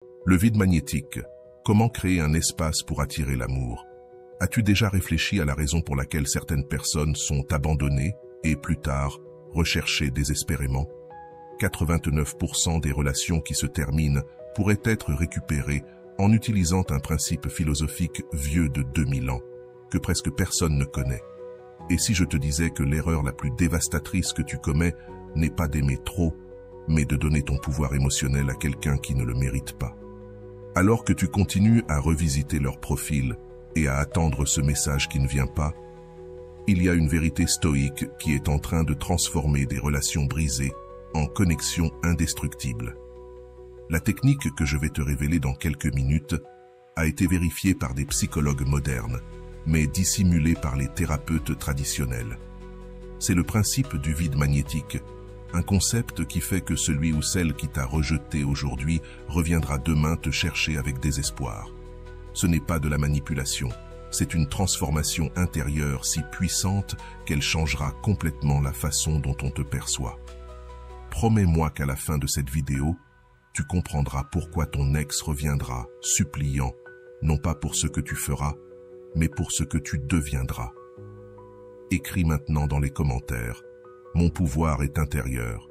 Le vide magnétique. Comment créer un espace pour attirer l'amour? As-tu déjà réfléchi à la raison pour laquelle certaines personnes sont abandonnées et, plus tard, recherchées désespérément? 89% des relations qui se terminent pourraient être récupérées en utilisant un principe philosophique vieux de 2000 ans, que presque personne ne connaît. Et si je te disais que l'erreur la plus dévastatrice que tu commets n'est pas d'aimer trop, mais de donner ton pouvoir émotionnel à quelqu'un qui ne le mérite pas? Alors que tu continues à revisiter leur profil et à attendre ce message qui ne vient pas, il y a une vérité stoïque qui est en train de transformer des relations brisées en connexions indestructibles. La technique que je vais te révéler dans quelques minutes a été vérifiée par des psychologues modernes, mais dissimulée par les thérapeutes traditionnels. C'est le principe du vide magnétique, un concept qui fait que celui ou celle qui t'a rejeté aujourd'hui reviendra demain te chercher avec désespoir. Ce n'est pas de la manipulation, c'est une transformation intérieure si puissante qu'elle changera complètement la façon dont on te perçoit. Promets-moi qu'à la fin de cette vidéo, tu comprendras pourquoi ton ex reviendra, suppliant, non pas pour ce que tu feras, mais pour ce que tu deviendras. Écris maintenant dans les commentaires. Mon pouvoir est intérieur.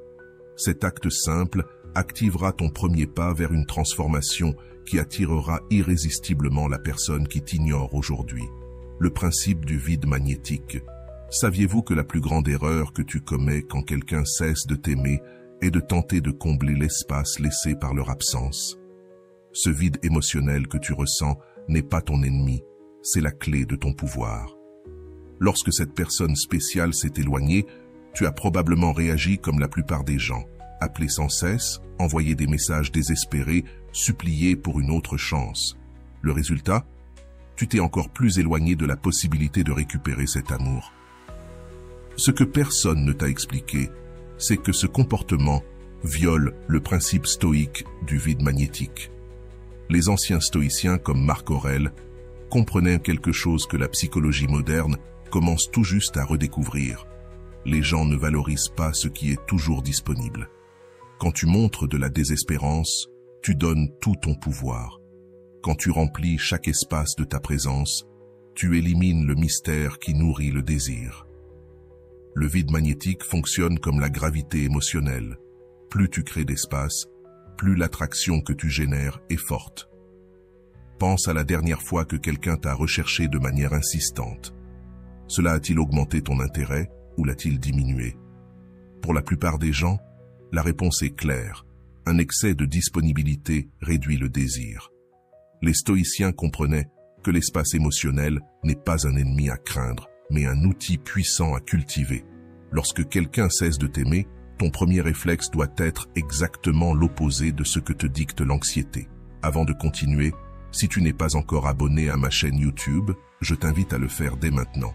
Cet acte simple activera ton premier pas vers une transformation qui attirera irrésistiblement la personne qui t'ignore aujourd'hui. Le principe du vide magnétique. Saviez-vous que la plus grande erreur que tu commets quand quelqu'un cesse de t'aimer est de tenter de combler l'espace laissé par leur absence? Ce vide émotionnel que tu ressens n'est pas ton ennemi, c'est la clé de ton pouvoir. Lorsque cette personne spéciale s'est éloignée, tu as probablement réagi comme la plupart des gens, appelé sans cesse, envoyé des messages désespérés, supplié pour une autre chance. Le résultat? Tu t'es encore plus éloigné de la possibilité de récupérer cet amour. Ce que personne ne t'a expliqué, c'est que ce comportement viole le principe stoïque du vide magnétique. Les anciens stoïciens comme Marc Aurèle comprenaient quelque chose que la psychologie moderne commence tout juste à redécouvrir. Les gens ne valorisent pas ce qui est toujours disponible. Quand tu montres de la désespérance, tu donnes tout ton pouvoir. Quand tu remplis chaque espace de ta présence, tu élimines le mystère qui nourrit le désir. Le vide magnétique fonctionne comme la gravité émotionnelle. Plus tu crées d'espace, plus l'attraction que tu génères est forte. Pense à la dernière fois que quelqu'un t'a recherché de manière insistante. Cela a-t-il augmenté ton intérêt ou l'a-t-il diminué? Pour la plupart des gens, la réponse est claire. Un excès de disponibilité réduit le désir. Les stoïciens comprenaient que l'espace émotionnel n'est pas un ennemi à craindre, mais un outil puissant à cultiver. Lorsque quelqu'un cesse de t'aimer, ton premier réflexe doit être exactement l'opposé de ce que te dicte l'anxiété. Avant de continuer, si tu n'es pas encore abonné à ma chaîne YouTube, je t'invite à le faire dès maintenant.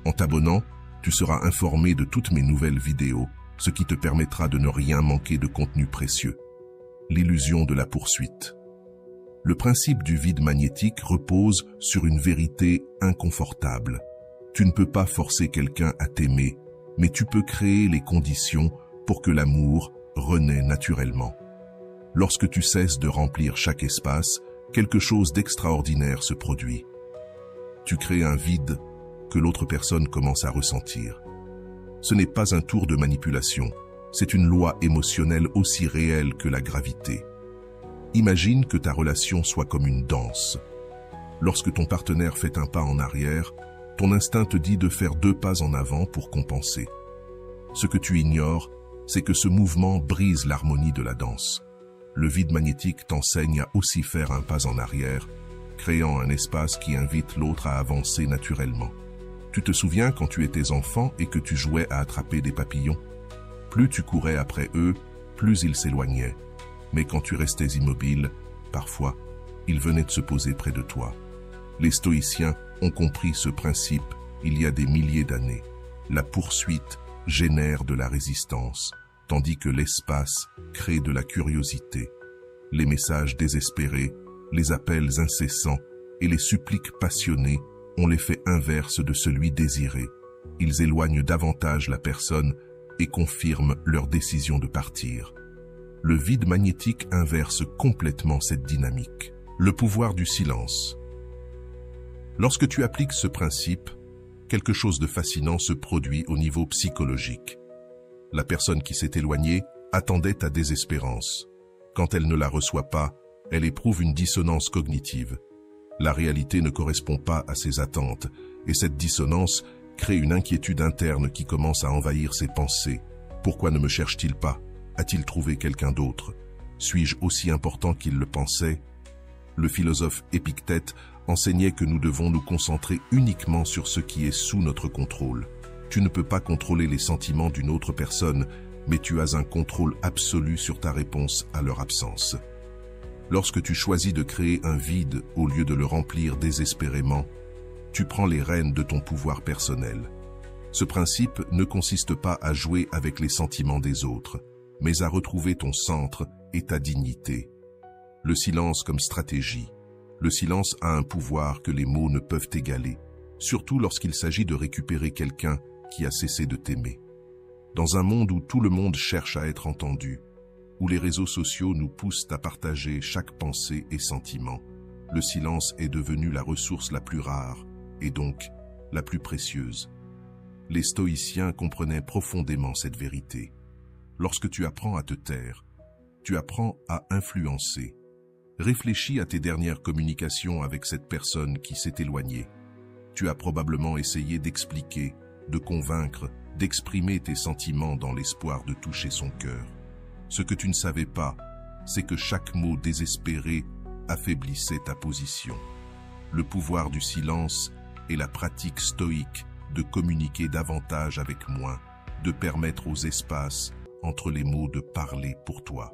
En t'abonnant, tu seras informé de toutes mes nouvelles vidéos, ce qui te permettra de ne rien manquer de contenu précieux. L'illusion de la poursuite. Le principe du vide magnétique repose sur une vérité inconfortable. Tu ne peux pas forcer quelqu'un à t'aimer, mais tu peux créer les conditions pour que l'amour renaisse naturellement. Lorsque tu cesses de remplir chaque espace, quelque chose d'extraordinaire se produit. Tu crées un vide que l'autre personne commence à ressentir. Ce n'est pas un tour de manipulation, c'est une loi émotionnelle aussi réelle que la gravité. Imagine que ta relation soit comme une danse. Lorsque ton partenaire fait un pas en arrière, ton instinct te dit de faire 2 pas en avant pour compenser. Ce que tu ignores, c'est que ce mouvement brise l'harmonie de la danse. Le vide magnétique t'enseigne à aussi faire un pas en arrière, créant un espace qui invite l'autre à avancer naturellement. Tu te souviens quand tu étais enfant et que tu jouais à attraper des papillons? Plus tu courais après eux, plus ils s'éloignaient. Mais quand tu restais immobile, parfois, ils venaient de se poser près de toi. Les stoïciens ont compris ce principe il y a des milliers d'années. La poursuite génère de la résistance, tandis que l'espace crée de la curiosité. Les messages désespérés, les appels incessants et les suppliques passionnées ont l'effet inverse de celui désiré. Ils éloignent davantage la personne et confirment leur décision de partir. Le vide magnétique inverse complètement cette dynamique. Le pouvoir du silence. Lorsque tu appliques ce principe, quelque chose de fascinant se produit au niveau psychologique. La personne qui s'est éloignée attendait ta désespérance. Quand elle ne la reçoit pas, elle éprouve une dissonance cognitive. La réalité ne correspond pas à ses attentes, et cette dissonance crée une inquiétude interne qui commence à envahir ses pensées. Pourquoi ne me cherche-t-il pas? A-t-il trouvé quelqu'un d'autre? Suis-je aussi important qu'il le pensait? Le philosophe Épictète enseignait que nous devons nous concentrer uniquement sur ce qui est sous notre contrôle. Tu ne peux pas contrôler les sentiments d'une autre personne, mais tu as un contrôle absolu sur ta réponse à leur absence. Lorsque tu choisis de créer un vide au lieu de le remplir désespérément, tu prends les rênes de ton pouvoir personnel. Ce principe ne consiste pas à jouer avec les sentiments des autres, mais à retrouver ton centre et ta dignité. Le silence comme stratégie. Le silence a un pouvoir que les mots ne peuvent égaler, surtout lorsqu'il s'agit de récupérer quelqu'un qui a cessé de t'aimer. Dans un monde où tout le monde cherche à être entendu, où les réseaux sociaux nous poussent à partager chaque pensée et sentiment, le silence est devenu la ressource la plus rare et donc la plus précieuse. Les stoïciens comprenaient profondément cette vérité. Lorsque tu apprends à te taire, tu apprends à influencer. Réfléchis à tes dernières communications avec cette personne qui s'est éloignée. Tu as probablement essayé d'expliquer, de convaincre, d'exprimer tes sentiments dans l'espoir de toucher son cœur. Ce que tu ne savais pas, c'est que chaque mot désespéré affaiblissait ta position. Le pouvoir du silence est la pratique stoïque de communiquer davantage avec moins, de permettre aux espaces entre les mots de parler pour toi.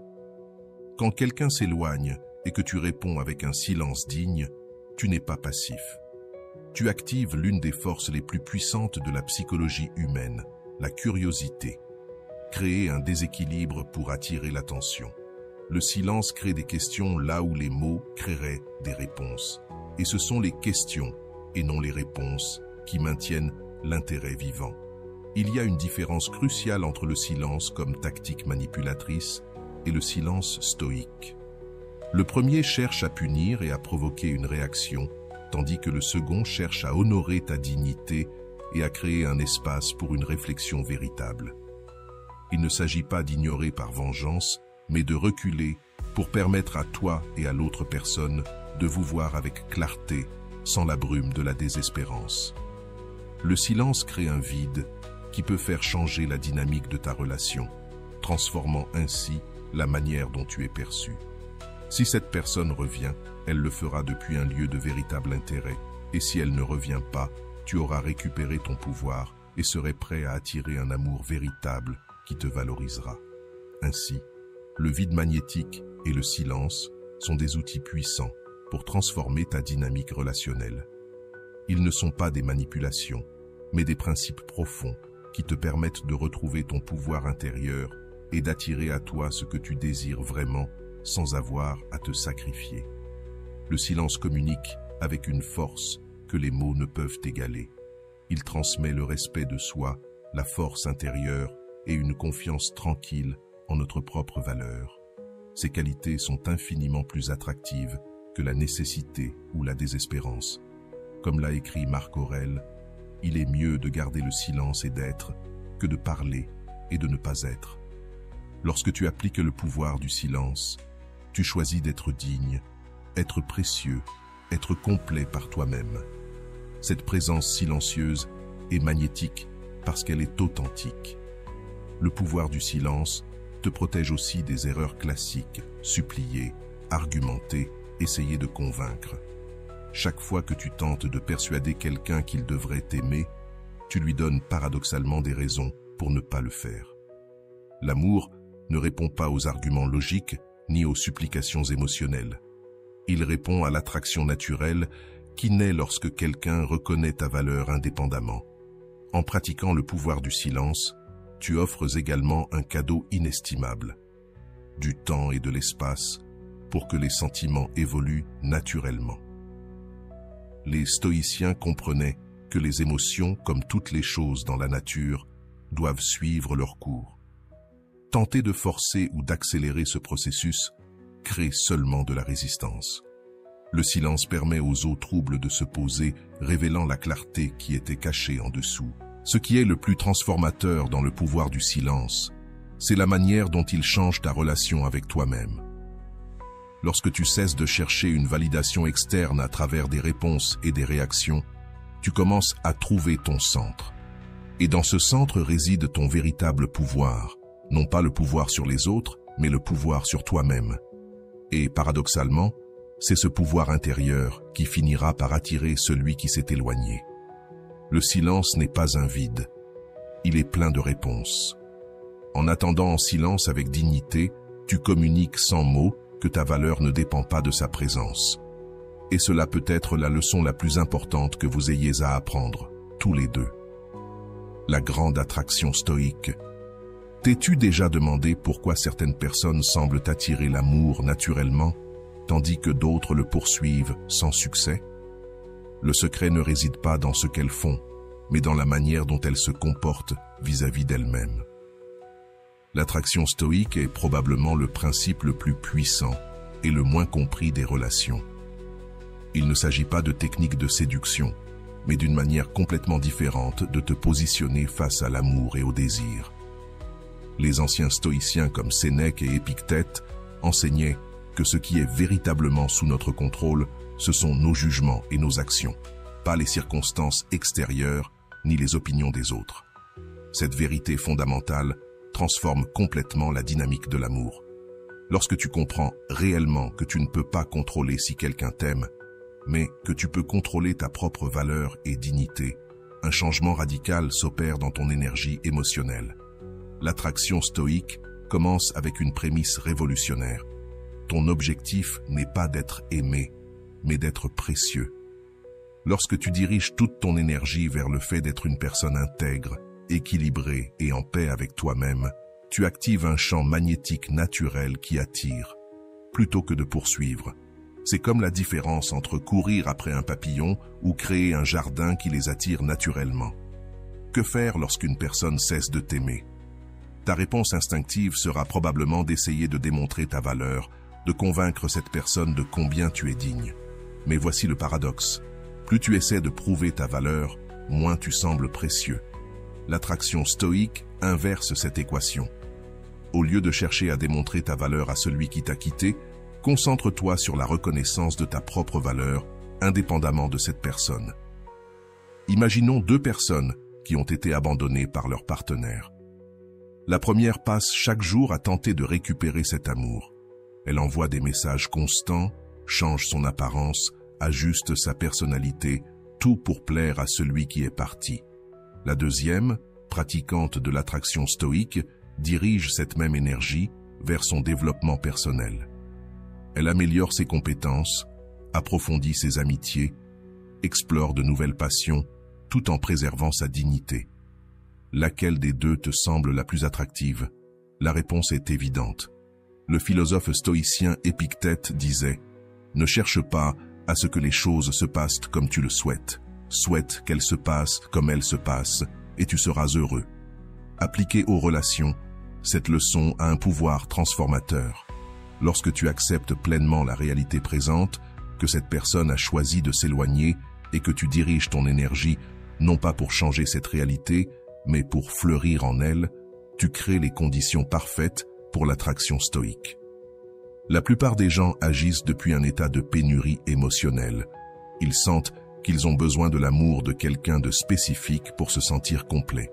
Quand quelqu'un s'éloigne et que tu réponds avec un silence digne, tu n'es pas passif. Tu actives l'une des forces les plus puissantes de la psychologie humaine, la curiosité. Créer un déséquilibre pour attirer l'attention. Le silence crée des questions là où les mots créeraient des réponses. Et ce sont les questions, et non les réponses, qui maintiennent l'intérêt vivant. Il y a une différence cruciale entre le silence comme tactique manipulatrice et le silence stoïque. Le premier cherche à punir et à provoquer une réaction, tandis que le second cherche à honorer ta dignité et à créer un espace pour une réflexion véritable. Il ne s'agit pas d'ignorer par vengeance, mais de reculer pour permettre à toi et à l'autre personne de vous voir avec clarté, sans la brume de la désespérance. Le silence crée un vide qui peut faire changer la dynamique de ta relation, transformant ainsi la manière dont tu es perçu. Si cette personne revient, elle le fera depuis un lieu de véritable intérêt, et si elle ne revient pas, tu auras récupéré ton pouvoir et serais prêt à attirer un amour véritable qui te valorisera. Ainsi, le vide magnétique et le silence sont des outils puissants pour transformer ta dynamique relationnelle. Ils ne sont pas des manipulations, mais des principes profonds qui te permettent de retrouver ton pouvoir intérieur et d'attirer à toi ce que tu désires vraiment sans avoir à te sacrifier. Le silence communique avec une force que les mots ne peuvent égaler. Il transmet le respect de soi, la force intérieure et une confiance tranquille en notre propre valeur. Ces qualités sont infiniment plus attractives que la nécessité ou la désespérance. Comme l'a écrit Marc Aurèle, il est mieux de garder le silence et d'être que de parler et de ne pas être. Lorsque tu appliques le pouvoir du silence, tu choisis d'être digne, être précieux, être complet par toi-même. Cette présence silencieuse est magnétique parce qu'elle est authentique. Le pouvoir du silence te protège aussi des erreurs classiques, supplier, argumenter, essayer de convaincre. Chaque fois que tu tentes de persuader quelqu'un qu'il devrait t'aimer, tu lui donnes paradoxalement des raisons pour ne pas le faire. L'amour ne répond pas aux arguments logiques ni aux supplications émotionnelles. Il répond à l'attraction naturelle qui naît lorsque quelqu'un reconnaît ta valeur indépendamment. En pratiquant le pouvoir du silence, tu offres également un cadeau inestimable, du temps et de l'espace pour que les sentiments évoluent naturellement. Les stoïciens comprenaient que les émotions, comme toutes les choses dans la nature, doivent suivre leur cours. tenter de forcer ou d'accélérer ce processus crée seulement de la résistance. Le silence permet aux eaux troubles de se poser, révélant la clarté qui était cachée en dessous. Ce qui est le plus transformateur dans le pouvoir du silence, c'est la manière dont il change ta relation avec toi-même. Lorsque tu cesses de chercher une validation externe à travers des réponses et des réactions, tu commences à trouver ton centre. Et dans ce centre réside ton véritable pouvoir, non pas le pouvoir sur les autres, mais le pouvoir sur toi-même. Et paradoxalement, c'est ce pouvoir intérieur qui finira par attirer celui qui s'est éloigné. Le silence n'est pas un vide, il est plein de réponses. En attendant en silence avec dignité, tu communiques sans mots que ta valeur ne dépend pas de sa présence. Et cela peut être la leçon la plus importante que vous ayez à apprendre, tous les deux. La grande attraction stoïque. T'es-tu déjà demandé pourquoi certaines personnes semblent attirer l'amour naturellement, tandis que d'autres le poursuivent sans succès? Le secret ne réside pas dans ce qu'elles font, mais dans la manière dont elles se comportent vis-à-vis d'elles-mêmes. L'attraction stoïque est probablement le principe le plus puissant et le moins compris des relations. Il ne s'agit pas de techniques de séduction, mais d'une manière complètement différente de te positionner face à l'amour et au désir. Les anciens stoïciens comme Sénèque et Épictète enseignaient que ce qui est véritablement sous notre contrôle, ce sont nos jugements et nos actions, pas les circonstances extérieures ni les opinions des autres. Cette vérité fondamentale transforme complètement la dynamique de l'amour. Lorsque tu comprends réellement que tu ne peux pas contrôler si quelqu'un t'aime, mais que tu peux contrôler ta propre valeur et dignité, un changement radical s'opère dans ton énergie émotionnelle. L'attraction stoïque commence avec une prémisse révolutionnaire. Ton objectif n'est pas d'être aimé, mais d'être précieux. Lorsque tu diriges toute ton énergie vers le fait d'être une personne intègre, équilibrée et en paix avec toi-même, tu actives un champ magnétique naturel qui attire, plutôt que de poursuivre. C'est comme la différence entre courir après un papillon ou créer un jardin qui les attire naturellement. Que faire lorsqu'une personne cesse de t'aimer? Ta réponse instinctive sera probablement d'essayer de démontrer ta valeur, de convaincre cette personne de combien tu es digne. Mais voici le paradoxe. Plus tu essaies de prouver ta valeur, moins tu sembles précieux. L'attraction stoïque inverse cette équation. Au lieu de chercher à démontrer ta valeur à celui qui t'a quitté, concentre-toi sur la reconnaissance de ta propre valeur, indépendamment de cette personne. Imaginons deux personnes qui ont été abandonnées par leur partenaire. La première passe chaque jour à tenter de récupérer cet amour. Elle envoie des messages constants, change son apparence, ajuste sa personnalité, tout pour plaire à celui qui est parti. La deuxième, pratiquante de l'attraction stoïque, dirige cette même énergie vers son développement personnel. Elle améliore ses compétences, approfondit ses amitiés, explore de nouvelles passions, tout en préservant sa dignité. Laquelle des deux te semble la plus attractive? La réponse est évidente. Le philosophe stoïcien Épictète disait « Ne cherche pas à ce que les choses se passent comme tu le souhaites. Souhaite qu'elles se passent comme elles se passent, et tu seras heureux. » Appliquée aux relations, cette leçon a un pouvoir transformateur. Lorsque tu acceptes pleinement la réalité présente, que cette personne a choisi de s'éloigner et que tu diriges ton énergie non pas pour changer cette réalité, mais pour fleurir en elle, tu crées les conditions parfaites pour l'attraction stoïque. La plupart des gens agissent depuis un état de pénurie émotionnelle. Ils sentent qu'ils ont besoin de l'amour de quelqu'un de spécifique pour se sentir complet.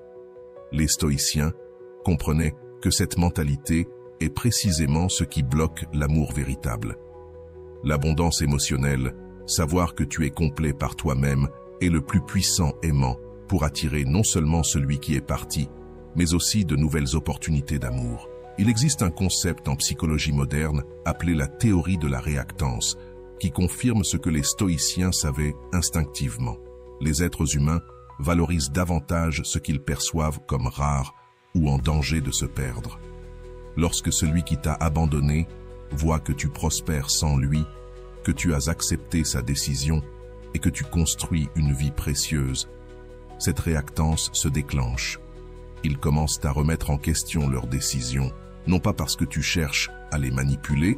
Les stoïciens comprenaient que cette mentalité est précisément ce qui bloque l'amour véritable. L'abondance émotionnelle, savoir que tu es complet par toi-même, est le plus puissant aimant pour attirer non seulement celui qui est parti, mais aussi de nouvelles opportunités d'amour. Il existe un concept en psychologie moderne appelé la théorie de la réactance, qui confirme ce que les stoïciens savaient instinctivement. Les êtres humains valorisent davantage ce qu'ils perçoivent comme rare ou en danger de se perdre. Lorsque celui qui t'a abandonné voit que tu prospères sans lui, que tu as accepté sa décision et que tu construis une vie précieuse, cette réactance se déclenche. Ils commencent à remettre en question leurs décisions, non pas parce que tu cherches à les manipuler,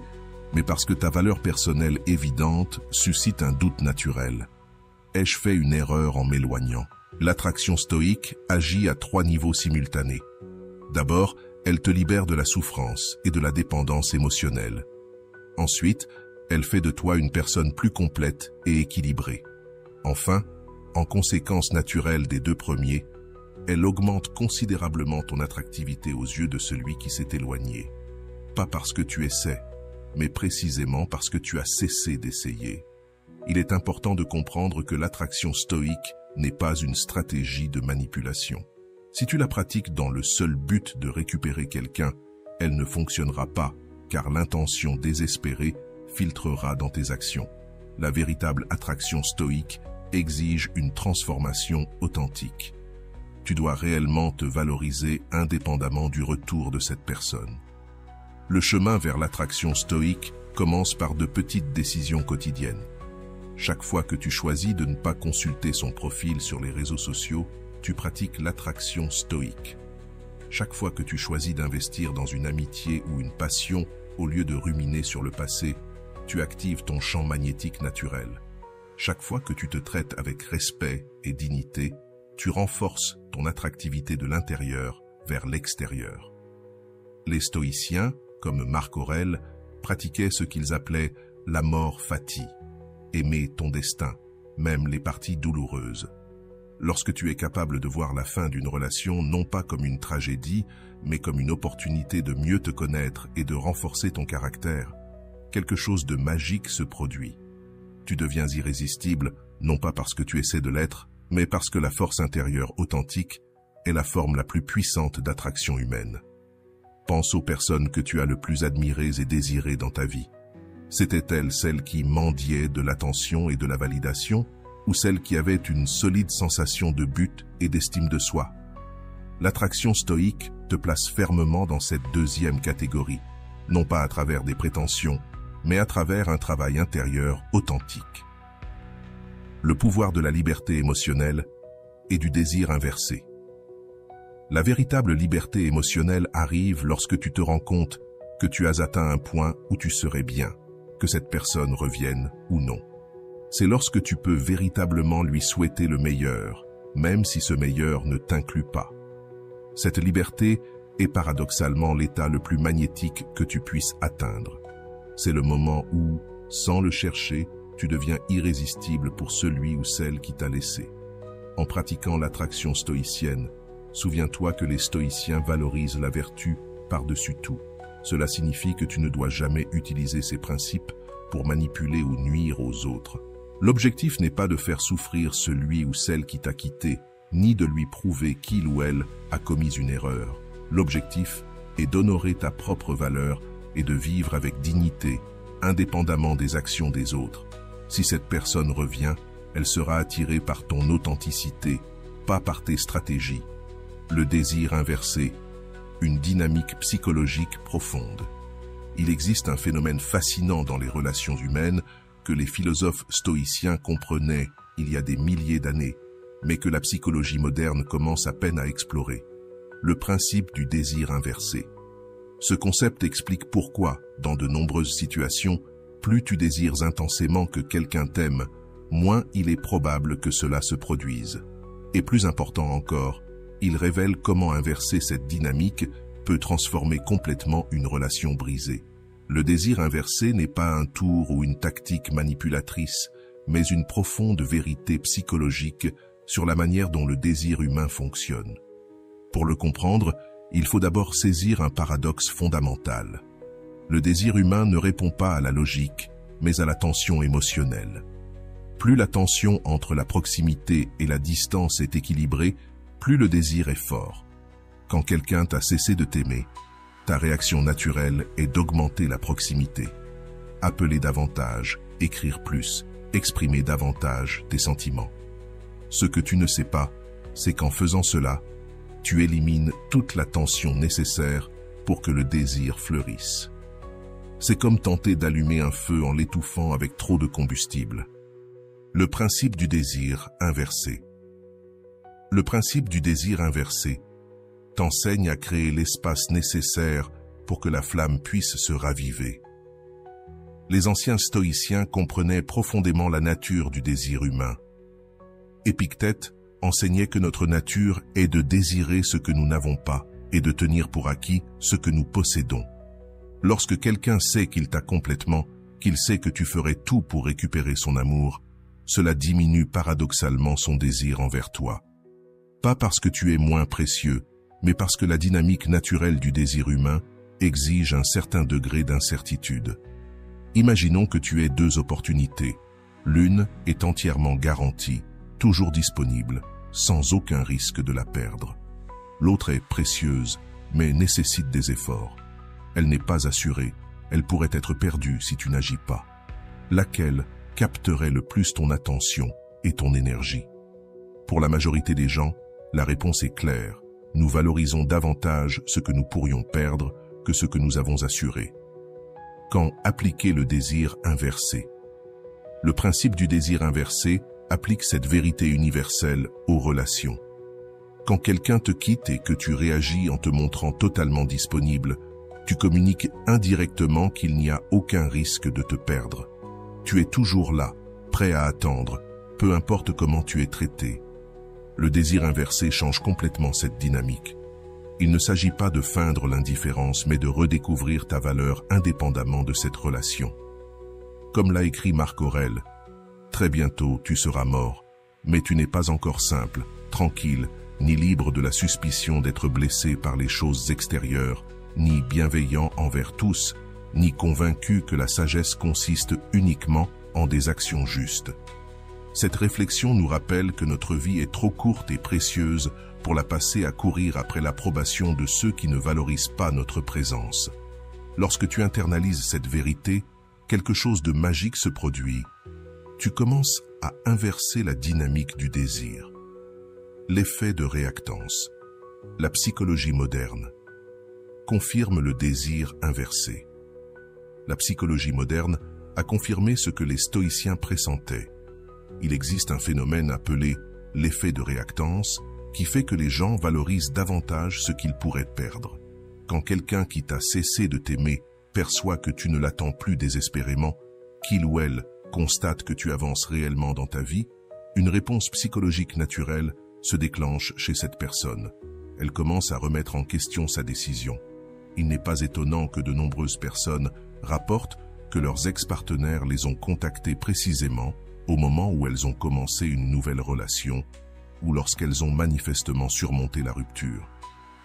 mais parce que ta valeur personnelle évidente suscite un doute naturel. Ai-je fait une erreur en m'éloignant? L'attraction stoïque agit à 3 niveaux simultanés. D'abord, elle te libère de la souffrance et de la dépendance émotionnelle. Ensuite, elle fait de toi une personne plus complète et équilibrée. Enfin, en conséquence naturelle des 2 premiers, elle augmente considérablement ton attractivité aux yeux de celui qui s'est éloigné. Pas parce que tu essaies, mais précisément parce que tu as cessé d'essayer. Il est important de comprendre que l'attraction stoïque n'est pas une stratégie de manipulation. Si tu la pratiques dans le seul but de récupérer quelqu'un, elle ne fonctionnera pas, car l'intention désespérée filtrera dans tes actions. La véritable attraction stoïque exige une transformation authentique. Tu dois réellement te valoriser indépendamment du retour de cette personne. Le chemin vers l'attraction stoïque commence par de petites décisions quotidiennes. Chaque fois que tu choisis de ne pas consulter son profil sur les réseaux sociaux, tu pratiques l'attraction stoïque. Chaque fois que tu choisis d'investir dans une amitié ou une passion, au lieu de ruminer sur le passé, tu actives ton champ magnétique naturel. Chaque fois que tu te traites avec respect et dignité, tu renforces ton attractivité de l'intérieur vers l'extérieur. Les stoïciens, comme Marc Aurèle, pratiquaient ce qu'ils appelaient l'amor fati, aimer ton destin, même les parties douloureuses. Lorsque tu es capable de voir la fin d'une relation non pas comme une tragédie, mais comme une opportunité de mieux te connaître et de renforcer ton caractère, quelque chose de magique se produit. Tu deviens irrésistible, non pas parce que tu essaies de l'être, mais parce que la force intérieure authentique est la forme la plus puissante d'attraction humaine. Pense aux personnes que tu as le plus admirées et désirées dans ta vie. C'étaient-elles celles qui mendiaient de l'attention et de la validation, ou celles qui avaient une solide sensation de but et d'estime de soi? L'attraction stoïque te place fermement dans cette deuxième catégorie, non pas à travers des prétentions, mais à travers un travail intérieur authentique. Le pouvoir de la liberté émotionnelle et du désir inversé. La véritable liberté émotionnelle arrive lorsque tu te rends compte que tu as atteint un point où tu serais bien, que cette personne revienne ou non. C'est lorsque tu peux véritablement lui souhaiter le meilleur, même si ce meilleur ne t'inclut pas. Cette liberté est paradoxalement l'état le plus magnétique que tu puisses atteindre. C'est le moment où, sans le chercher, tu deviens irrésistible pour celui ou celle qui t'a laissé. En pratiquant l'attraction stoïcienne, souviens-toi que les stoïciens valorisent la vertu par-dessus tout. Cela signifie que tu ne dois jamais utiliser ces principes pour manipuler ou nuire aux autres. L'objectif n'est pas de faire souffrir celui ou celle qui t'a quitté, ni de lui prouver qu'il ou elle a commis une erreur. L'objectif est d'honorer ta propre valeur et de vivre avec dignité, indépendamment des actions des autres. Si cette personne revient, elle sera attirée par ton authenticité, pas par tes stratégies. Le désir inversé, une dynamique psychologique profonde. Il existe un phénomène fascinant dans les relations humaines que les philosophes stoïciens comprenaient il y a des milliers d'années, mais que la psychologie moderne commence à peine à explorer. Le principe du désir inversé. Ce concept explique pourquoi, dans de nombreuses situations, plus tu désires intensément que quelqu'un t'aime, moins il est probable que cela se produise. Et plus important encore, il révèle comment inverser cette dynamique peut transformer complètement une relation brisée. Le désir inversé n'est pas un tour ou une tactique manipulatrice, mais une profonde vérité psychologique sur la manière dont le désir humain fonctionne. Pour le comprendre, il faut d'abord saisir un paradoxe fondamental. Le désir humain ne répond pas à la logique, mais à la tension émotionnelle. Plus la tension entre la proximité et la distance est équilibrée, plus le désir est fort. Quand quelqu'un t'a cessé de t'aimer, ta réaction naturelle est d'augmenter la proximité. Appeler davantage, écrire plus, exprimer davantage tes sentiments. Ce que tu ne sais pas, c'est qu'en faisant cela, tu élimines toute la tension nécessaire pour que le désir fleurisse. C'est comme tenter d'allumer un feu en l'étouffant avec trop de combustible. Le principe du désir inversé. Le principe du désir inversé t'enseigne à créer l'espace nécessaire pour que la flamme puisse se raviver. Les anciens stoïciens comprenaient profondément la nature du désir humain. Épictète enseignait que notre nature est de désirer ce que nous n'avons pas et de tenir pour acquis ce que nous possédons. Lorsque quelqu'un sait qu'il t'a complètement, qu'il sait que tu ferais tout pour récupérer son amour, cela diminue paradoxalement son désir envers toi. Pas parce que tu es moins précieux, mais parce que la dynamique naturelle du désir humain exige un certain degré d'incertitude. Imaginons que tu aies deux opportunités. L'une est entièrement garantie, toujours disponible, sans aucun risque de la perdre. L'autre est précieuse, mais nécessite des efforts. Elle n'est pas assurée, elle pourrait être perdue si tu n'agis pas. Laquelle capterait le plus ton attention et ton énergie? Pour la majorité des gens, la réponse est claire. Nous valorisons davantage ce que nous pourrions perdre que ce que nous avons assuré. Quand appliquer le désir inversé? Le principe du désir inversé applique cette vérité universelle aux relations. Quand quelqu'un te quitte et que tu réagis en te montrant totalement disponible, tu communiques indirectement qu'il n'y a aucun risque de te perdre. Tu es toujours là, prêt à attendre, peu importe comment tu es traité. Le désir inversé change complètement cette dynamique. Il ne s'agit pas de feindre l'indifférence, mais de redécouvrir ta valeur indépendamment de cette relation. Comme l'a écrit Marc Aurèle, « Très bientôt tu seras mort, mais tu n'es pas encore simple, tranquille, ni libre de la suspicion d'être blessé par les choses extérieures, ni bienveillant envers tous, ni convaincu que la sagesse consiste uniquement en des actions justes. » Cette réflexion nous rappelle que notre vie est trop courte et précieuse pour la passer à courir après l'approbation de ceux qui ne valorisent pas notre présence. Lorsque tu internalises cette vérité, quelque chose de magique se produit. Tu commences à inverser la dynamique du désir. L'effet de réactance. La psychologie moderne confirme le désir inversé. La psychologie moderne a confirmé ce que les stoïciens pressentaient. Il existe un phénomène appelé l'effet de réactance qui fait que les gens valorisent davantage ce qu'ils pourraient perdre. Quand quelqu'un qui t'a cessé de t'aimer perçoit que tu ne l'attends plus désespérément, qu'il ou elle constate que tu avances réellement dans ta vie, une réponse psychologique naturelle se déclenche chez cette personne. Elle commence à remettre en question sa décision. Il n'est pas étonnant que de nombreuses personnes rapportent que leurs ex-partenaires les ont contactés précisément au moment où elles ont commencé une nouvelle relation ou lorsqu'elles ont manifestement surmonté la rupture.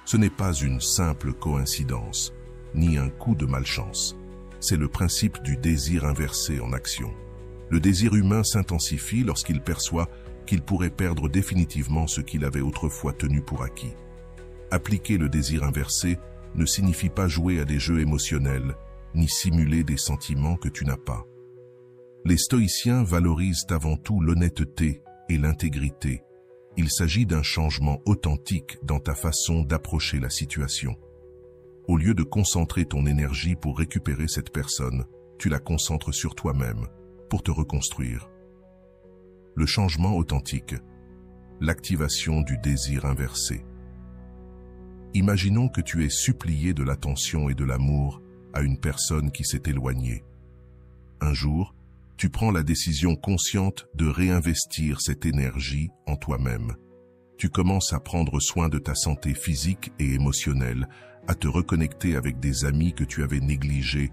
Ce n'est pas une simple coïncidence, ni un coup de malchance. C'est le principe du désir inversé en action. Le désir humain s'intensifie lorsqu'il perçoit qu'il pourrait perdre définitivement ce qu'il avait autrefois tenu pour acquis. Appliquer le désir inversé ne signifie pas jouer à des jeux émotionnels, ni simuler des sentiments que tu n'as pas. Les stoïciens valorisent avant tout l'honnêteté et l'intégrité. Il s'agit d'un changement authentique dans ta façon d'approcher la situation. Au lieu de concentrer ton énergie pour récupérer cette personne, tu la concentres sur toi-même, pour te reconstruire. Le changement authentique, l'activation du désir inversé. Imaginons que tu aies supplié de l'attention et de l'amour à une personne qui s'est éloignée. Un jour, tu prends la décision consciente de réinvestir cette énergie en toi-même. Tu commences à prendre soin de ta santé physique et émotionnelle, à te reconnecter avec des amis que tu avais négligés,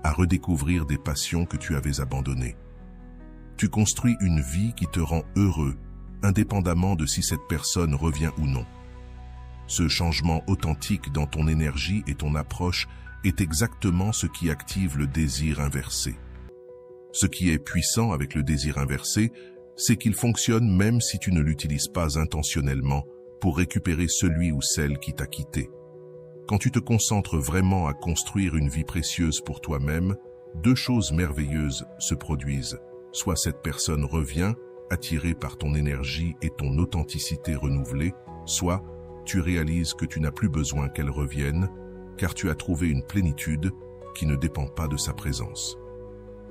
à redécouvrir des passions que tu avais abandonnées. Tu construis une vie qui te rend heureux, indépendamment de si cette personne revient ou non. Ce changement authentique dans ton énergie et ton approche est exactement ce qui active le désir inversé. Ce qui est puissant avec le désir inversé, c'est qu'il fonctionne même si tu ne l'utilises pas intentionnellement pour récupérer celui ou celle qui t'a quitté. Quand tu te concentres vraiment à construire une vie précieuse pour toi-même, deux choses merveilleuses se produisent. Soit cette personne revient, attirée par ton énergie et ton authenticité renouvelée, soit tu réalises que tu n'as plus besoin qu'elle revienne, car tu as trouvé une plénitude qui ne dépend pas de sa présence.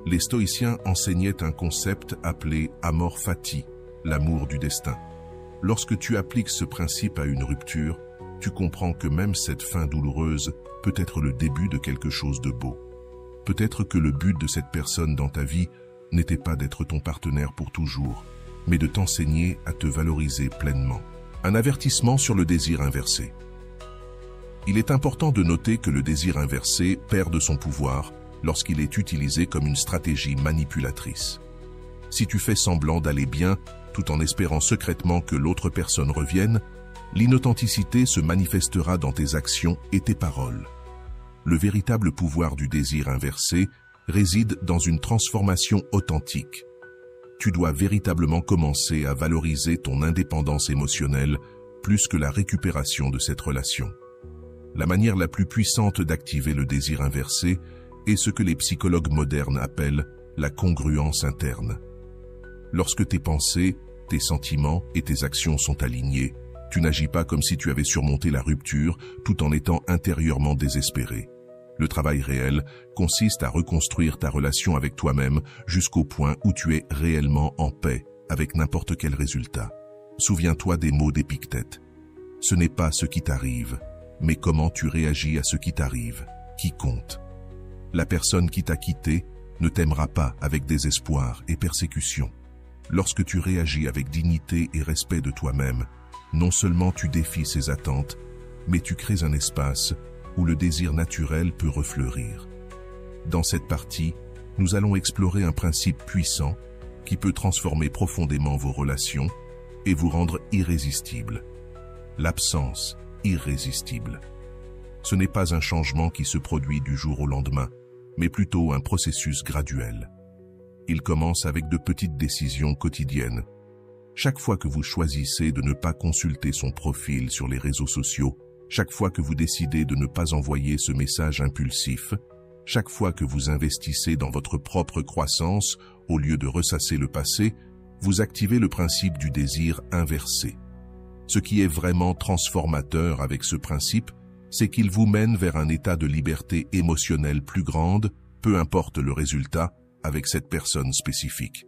Les stoïciens enseignaient un concept appelé amor fati, l'amour du destin. Lorsque tu appliques ce principe à une rupture, tu comprends que même cette fin douloureuse peut être le début de quelque chose de beau. Peut-être que le but de cette personne dans ta vie n'était pas d'être ton partenaire pour toujours, mais de t'enseigner à te valoriser pleinement. Un avertissement sur le désir inversé. Il est important de noter que le désir inversé perd de son pouvoir lorsqu'il est utilisé comme une stratégie manipulatrice. Si tu fais semblant d'aller bien, tout en espérant secrètement que l'autre personne revienne, l'inauthenticité se manifestera dans tes actions et tes paroles. Le véritable pouvoir du désir inversé réside dans une transformation authentique. Tu dois véritablement commencer à valoriser ton indépendance émotionnelle plus que la récupération de cette relation. La manière la plus puissante d'activer le désir inversé est ce que les psychologues modernes appellent la congruence interne. Lorsque tes pensées, tes sentiments et tes actions sont alignés, tu n'agis pas comme si tu avais surmonté la rupture tout en étant intérieurement désespéré. Le travail réel consiste à reconstruire ta relation avec toi-même jusqu'au point où tu es réellement en paix avec n'importe quel résultat. Souviens-toi des mots d'Épictète. Ce n'est pas ce qui t'arrive, mais comment tu réagis à ce qui t'arrive, qui compte. La personne qui t'a quitté ne t'aimera pas avec désespoir et persécution. Lorsque tu réagis avec dignité et respect de toi-même, non seulement tu défies ses attentes, mais tu crées un espace où le désir naturel peut refleurir. Dans cette partie, nous allons explorer un principe puissant qui peut transformer profondément vos relations et vous rendre irrésistibles. L'absence irrésistible. Ce n'est pas un changement qui se produit du jour au lendemain, mais plutôt un processus graduel. Il commence avec de petites décisions quotidiennes. Chaque fois que vous choisissez de ne pas consulter son profil sur les réseaux sociaux, chaque fois que vous décidez de ne pas envoyer ce message impulsif, chaque fois que vous investissez dans votre propre croissance au lieu de ressasser le passé, vous activez le principe du désir inversé. Ce qui est vraiment transformateur avec ce principe, c'est qu'il vous mène vers un état de liberté émotionnelle plus grande, peu importe le résultat, avec cette personne spécifique.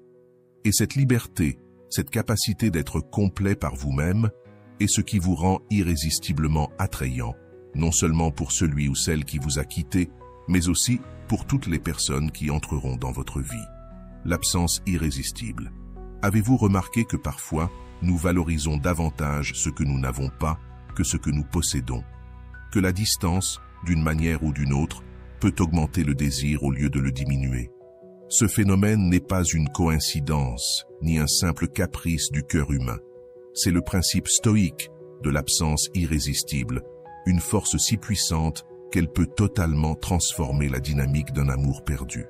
Et cette liberté, cette capacité d'être complet par vous-même, est ce qui vous rend irrésistiblement attrayant, non seulement pour celui ou celle qui vous a quitté, mais aussi pour toutes les personnes qui entreront dans votre vie. L'absence irrésistible. Avez-vous remarqué que parfois, nous valorisons davantage ce que nous n'avons pas que ce que nous possédons? Que la distance, d'une manière ou d'une autre, peut augmenter le désir au lieu de le diminuer. Ce phénomène n'est pas une coïncidence, ni un simple caprice du cœur humain. C'est le principe stoïque de l'absence irrésistible, une force si puissante qu'elle peut totalement transformer la dynamique d'un amour perdu.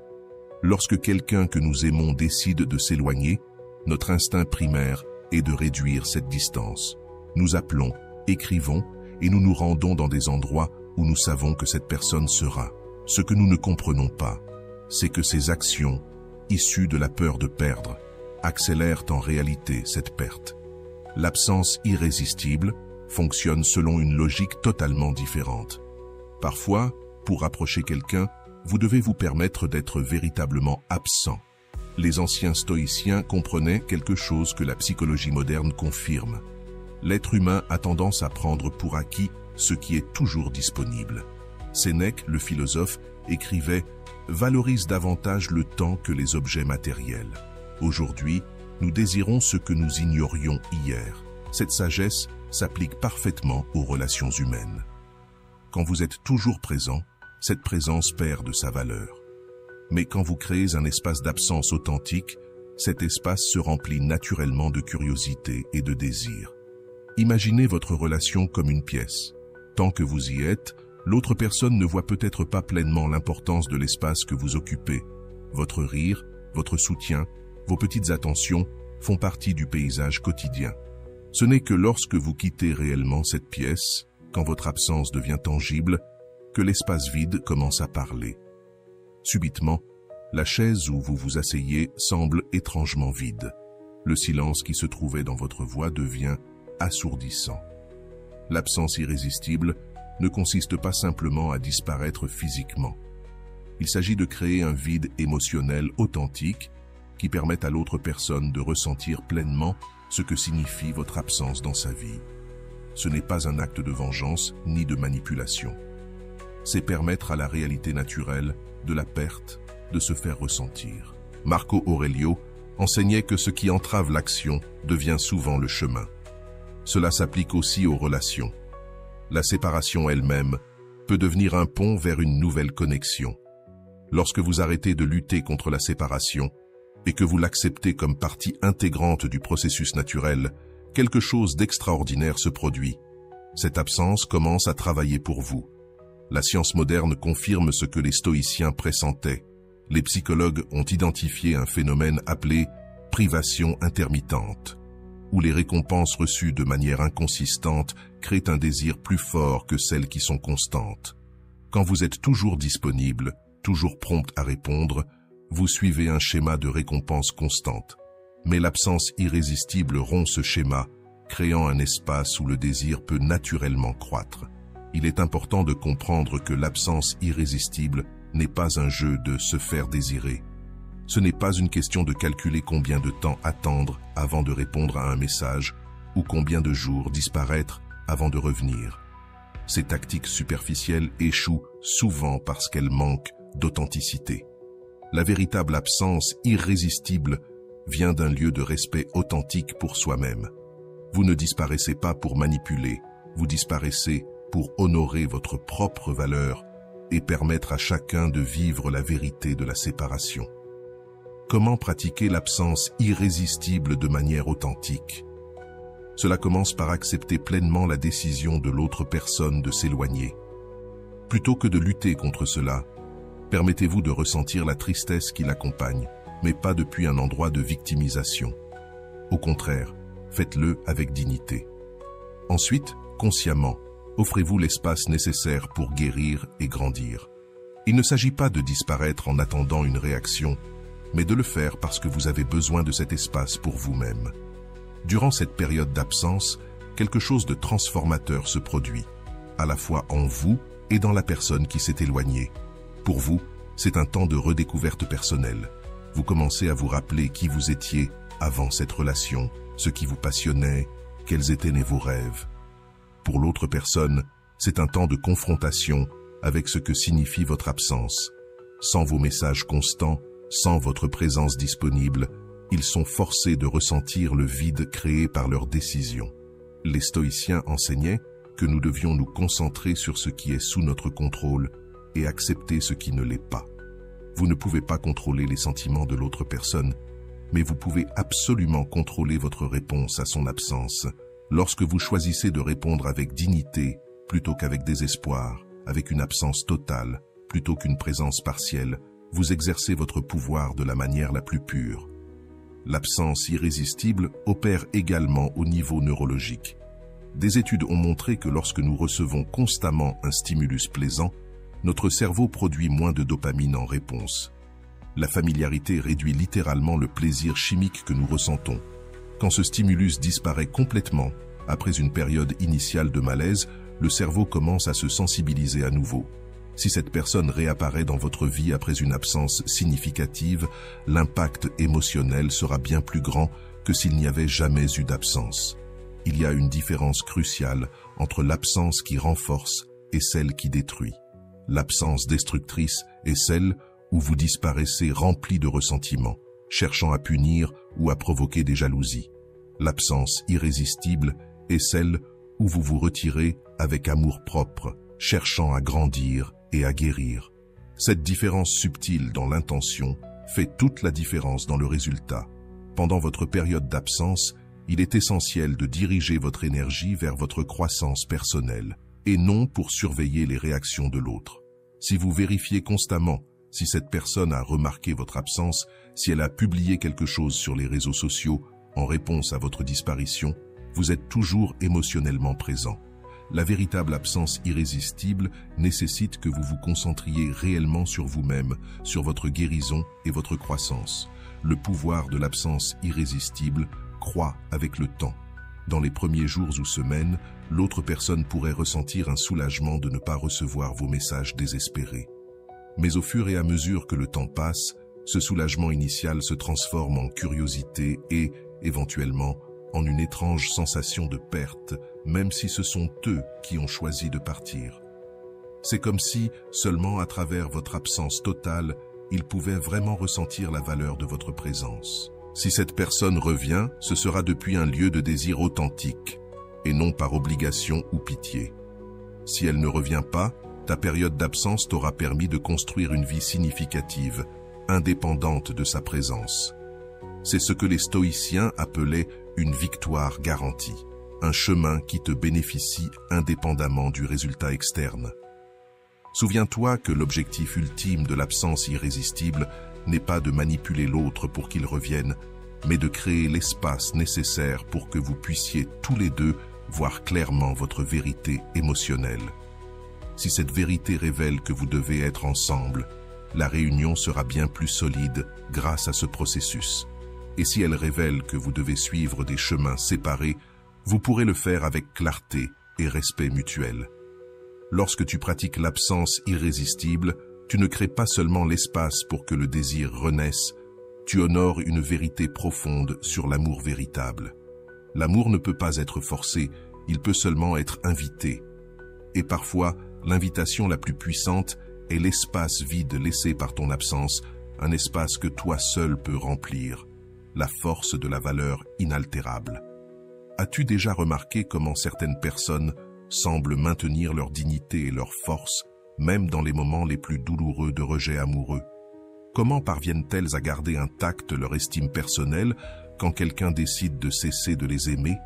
Lorsque quelqu'un que nous aimons décide de s'éloigner, notre instinct primaire est de réduire cette distance. Nous appelons, écrivons et nous nous rendons dans des endroits où nous savons que cette personne sera. Ce que nous ne comprenons pas, c'est que ces actions, issues de la peur de perdre, accélèrent en réalité cette perte. L'absence irrésistible fonctionne selon une logique totalement différente. Parfois, pour approcher quelqu'un, vous devez vous permettre d'être véritablement absent. Les anciens stoïciens comprenaient quelque chose que la psychologie moderne confirme. L'être humain a tendance à prendre pour acquis ce qui est toujours disponible. Sénèque, le philosophe, écrivait « Valorise davantage le temps que les objets matériels. Aujourd'hui, nous désirons ce que nous ignorions hier. » Cette sagesse s'applique parfaitement aux relations humaines. Quand vous êtes toujours présent, cette présence perd de sa valeur. Mais quand vous créez un espace d'absence authentique, cet espace se remplit naturellement de curiosité et de désir. Imaginez votre relation comme une pièce. Tant que vous y êtes, l'autre personne ne voit peut-être pas pleinement l'importance de l'espace que vous occupez. Votre rire, votre soutien, vos petites attentions font partie du paysage quotidien. Ce n'est que lorsque vous quittez réellement cette pièce, quand votre absence devient tangible, que l'espace vide commence à parler. Subitement, la chaise où vous vous asseyez semble étrangement vide. Le silence qui se trouvait dans votre voix devient assourdissant. L'absence irrésistible ne consiste pas simplement à disparaître physiquement. Il s'agit de créer un vide émotionnel authentique qui permette à l'autre personne de ressentir pleinement ce que signifie votre absence dans sa vie. ce n'est pas un acte de vengeance ni de manipulation. C'est permettre à la réalité naturelle de la perte de se faire ressentir. Marco Aurelio enseignait que ce qui entrave l'action devient souvent le chemin. Cela s'applique aussi aux relations. La séparation elle-même peut devenir un pont vers une nouvelle connexion. Lorsque vous arrêtez de lutter contre la séparation et que vous l'acceptez comme partie intégrante du processus naturel, quelque chose d'extraordinaire se produit. Cette absence commence à travailler pour vous. La science moderne confirme ce que les stoïciens pressentaient. Les psychologues ont identifié un phénomène appelé privation intermittente, où les récompenses reçues de manière inconsistante créent un désir plus fort que celles qui sont constantes. Quand vous êtes toujours disponible, toujours prompte à répondre, vous suivez un schéma de récompense constante. Mais l'absence irrésistible rompt ce schéma, créant un espace où le désir peut naturellement croître. Il est important de comprendre que l'absence irrésistible n'est pas un jeu de se faire désirer. Ce n'est pas une question de calculer combien de temps attendre avant de répondre à un message ou combien de jours disparaître avant de revenir. Ces tactiques superficielles échouent souvent parce qu'elles manquent d'authenticité. La véritable absence irrésistible vient d'un lieu de respect authentique pour soi-même. Vous ne disparaissez pas pour manipuler, vous disparaissez pour honorer votre propre valeur et permettre à chacun de vivre la vérité de la séparation. Comment pratiquer l'absence irrésistible de manière authentique? Cela commence par accepter pleinement la décision de l'autre personne de s'éloigner. Plutôt que de lutter contre cela, permettez-vous de ressentir la tristesse qui l'accompagne, mais pas depuis un endroit de victimisation. Au contraire, faites-le avec dignité. Ensuite, consciemment, offrez-vous l'espace nécessaire pour guérir et grandir. Il ne s'agit pas de disparaître en attendant une réaction, mais de le faire parce que vous avez besoin de cet espace pour vous-même. Durant cette période d'absence, quelque chose de transformateur se produit, à la fois en vous et dans la personne qui s'est éloignée. Pour vous, c'est un temps de redécouverte personnelle. Vous commencez à vous rappeler qui vous étiez avant cette relation, ce qui vous passionnait, quels étaient vos rêves. Pour l'autre personne, c'est un temps de confrontation avec ce que signifie votre absence. Sans vos messages constants, sans votre présence disponible, ils sont forcés de ressentir le vide créé par leurs décisions. Les stoïciens enseignaient que nous devions nous concentrer sur ce qui est sous notre contrôle et accepter ce qui ne l'est pas. Vous ne pouvez pas contrôler les sentiments de l'autre personne, mais vous pouvez absolument contrôler votre réponse à son absence. Lorsque vous choisissez de répondre avec dignité plutôt qu'avec désespoir, avec une absence totale plutôt qu'une présence partielle, vous exercez votre pouvoir de la manière la plus pure. L'absence irrésistible opère également au niveau neurologique. Des études ont montré que lorsque nous recevons constamment un stimulus plaisant, notre cerveau produit moins de dopamine en réponse. La familiarité réduit littéralement le plaisir chimique que nous ressentons. Quand ce stimulus disparaît complètement, après une période initiale de malaise, le cerveau commence à se sensibiliser à nouveau. Si cette personne réapparaît dans votre vie après une absence significative, l'impact émotionnel sera bien plus grand que s'il n'y avait jamais eu d'absence. Il y a une différence cruciale entre l'absence qui renforce et celle qui détruit. L'absence destructrice est celle où vous disparaissez rempli de ressentiments, cherchant à punir ou à provoquer des jalousies. L'absence irrésistible est celle où vous vous retirez avec amour-propre, cherchant à grandir et à guérir. Cette différence subtile dans l'intention fait toute la différence dans le résultat. Pendant votre période d'absence, il est essentiel de diriger votre énergie vers votre croissance personnelle, et non pour surveiller les réactions de l'autre. Si vous vérifiez constamment si cette personne a remarqué votre absence, si elle a publié quelque chose sur les réseaux sociaux en réponse à votre disparition, vous êtes toujours émotionnellement présent. La véritable absence irrésistible nécessite que vous vous concentriez réellement sur vous-même, sur votre guérison et votre croissance. Le pouvoir de l'absence irrésistible croît avec le temps. Dans les premiers jours ou semaines, l'autre personne pourrait ressentir un soulagement de ne pas recevoir vos messages désespérés. Mais au fur et à mesure que le temps passe, ce soulagement initial se transforme en curiosité et, éventuellement, en une étrange sensation de perte, même si ce sont eux qui ont choisi de partir. C'est comme si, seulement à travers votre absence totale, ils pouvaient vraiment ressentir la valeur de votre présence. Si cette personne revient, ce sera depuis un lieu de désir authentique, et non par obligation ou pitié. Si elle ne revient pas, ta période d'absence t'aura permis de construire une vie significative, indépendante de sa présence. C'est ce que les stoïciens appelaient une victoire garantie, un chemin qui te bénéficie indépendamment du résultat externe. Souviens-toi que l'objectif ultime de l'absence irrésistible n'est pas de manipuler l'autre pour qu'il revienne, mais de créer l'espace nécessaire pour que vous puissiez tous les deux voir clairement votre vérité émotionnelle. Si cette vérité révèle que vous devez être ensemble, la réunion sera bien plus solide grâce à ce processus. Et si elle révèle que vous devez suivre des chemins séparés, vous pourrez le faire avec clarté et respect mutuel. Lorsque tu pratiques l'absence irrésistible, tu ne crées pas seulement l'espace pour que le désir renaisse, tu honores une vérité profonde sur l'amour véritable. L'amour ne peut pas être forcé, il peut seulement être invité. Et parfois, l'invitation la plus puissante est l'espace vide laissé par ton absence, un espace que toi seul peux remplir, la force de la valeur inaltérable. As-tu déjà remarqué comment certaines personnes semblent maintenir leur dignité et leur force, même dans les moments les plus douloureux de rejet amoureux? Comment parviennent-elles à garder intacte leur estime personnelle quand quelqu'un décide de cesser de les aimer?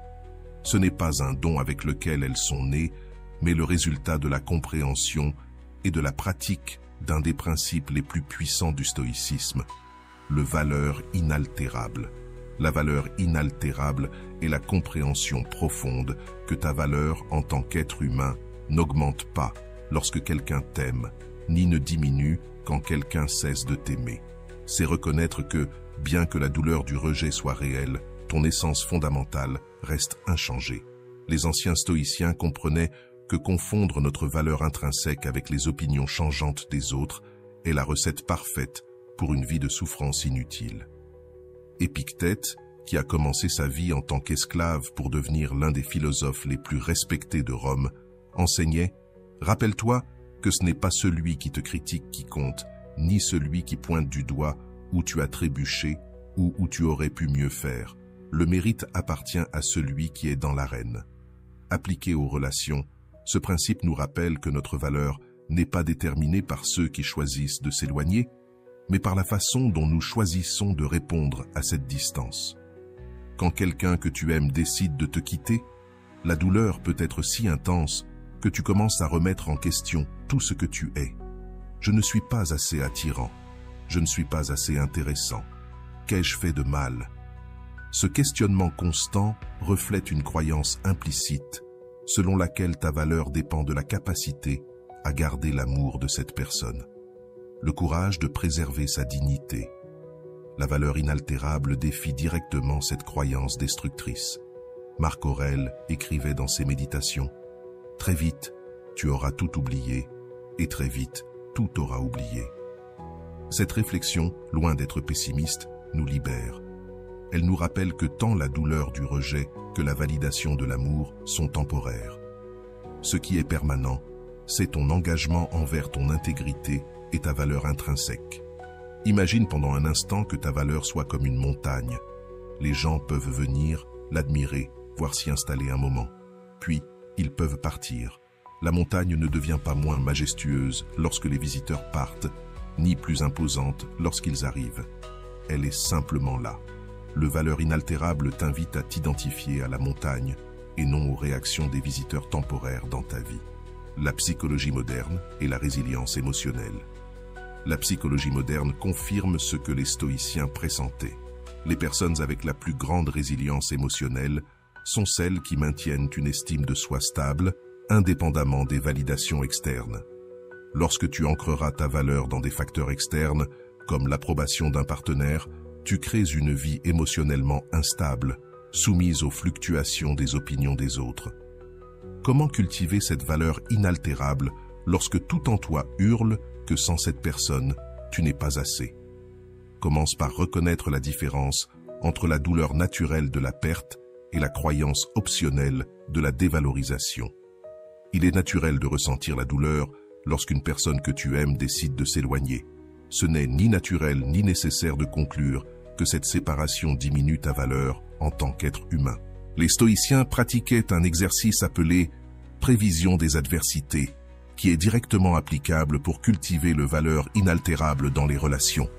Ce n'est pas un don avec lequel elles sont nées, mais le résultat de la compréhension et de la pratique d'un des principes les plus puissants du stoïcisme, le valeur inaltérable. La valeur inaltérable est la compréhension profonde que ta valeur en tant qu'être humain n'augmente pas lorsque quelqu'un t'aime, ni ne diminue quand quelqu'un cesse de t'aimer. C'est reconnaître que, bien que la douleur du rejet soit réelle, ton essence fondamentale reste inchangée. Les anciens stoïciens comprenaient que confondre notre valeur intrinsèque avec les opinions changeantes des autres est la recette parfaite pour une vie de souffrance inutile. Épictète, qui a commencé sa vie en tant qu'esclave pour devenir l'un des philosophes les plus respectés de Rome, enseignait « Rappelle-toi que ce n'est pas celui qui te critique qui compte, ni celui qui pointe du doigt où tu as trébuché ou où tu aurais pu mieux faire. Le mérite appartient à celui qui est dans l'arène. » Appliqué aux relations, ce principe nous rappelle que notre valeur n'est pas déterminée par ceux qui choisissent de s'éloigner, mais par la façon dont nous choisissons de répondre à cette distance. Quand quelqu'un que tu aimes décide de te quitter, la douleur peut être si intense que tu commences à remettre en question tout ce que tu es. Je ne suis pas assez attirant. Je ne suis pas assez intéressant. Qu'ai-je fait de mal? Ce questionnement constant reflète une croyance implicite selon laquelle ta valeur dépend de la capacité à garder l'amour de cette personne. Le courage de préserver sa dignité. La valeur inaltérable défie directement cette croyance destructrice. Marc Aurèle écrivait dans ses méditations « Très vite, tu auras tout oublié, et très vite, tout aura oublié. » Cette réflexion, loin d'être pessimiste, nous libère. Elle nous rappelle que tant la douleur du rejet que la validation de l'amour sont temporaires. Ce qui est permanent, c'est ton engagement envers ton intégrité et ta valeur intrinsèque. Imagine pendant un instant que ta valeur soit comme une montagne. Les gens peuvent venir, l'admirer, voire s'y installer un moment. Puis, ils peuvent partir. La montagne ne devient pas moins majestueuse lorsque les visiteurs partent, ni plus imposante lorsqu'ils arrivent. Elle est simplement là. Le valeur inaltérable t'invite à t'identifier à la montagne et non aux réactions des visiteurs temporaires dans ta vie. La psychologie moderne et la résilience émotionnelle. La psychologie moderne confirme ce que les stoïciens pressentaient. Les personnes avec la plus grande résilience émotionnelle sont celles qui maintiennent une estime de soi stable, indépendamment des validations externes. Lorsque tu ancreras ta valeur dans des facteurs externes, comme l'approbation d'un partenaire, tu crées une vie émotionnellement instable, soumise aux fluctuations des opinions des autres. Comment cultiver cette valeur inaltérable lorsque tout en toi hurle que sans cette personne, tu n'es pas assez? Commence par reconnaître la différence entre la douleur naturelle de la perte et la croyance optionnelle de la dévalorisation. Il est naturel de ressentir la douleur lorsqu'une personne que tu aimes décide de s'éloigner. Ce n'est ni naturel ni nécessaire de conclure que cette séparation diminue ta valeur en tant qu'être humain. Les stoïciens pratiquaient un exercice appelé « prévision des adversités », qui est directement applicable pour cultiver le valeur inaltérable dans les relations.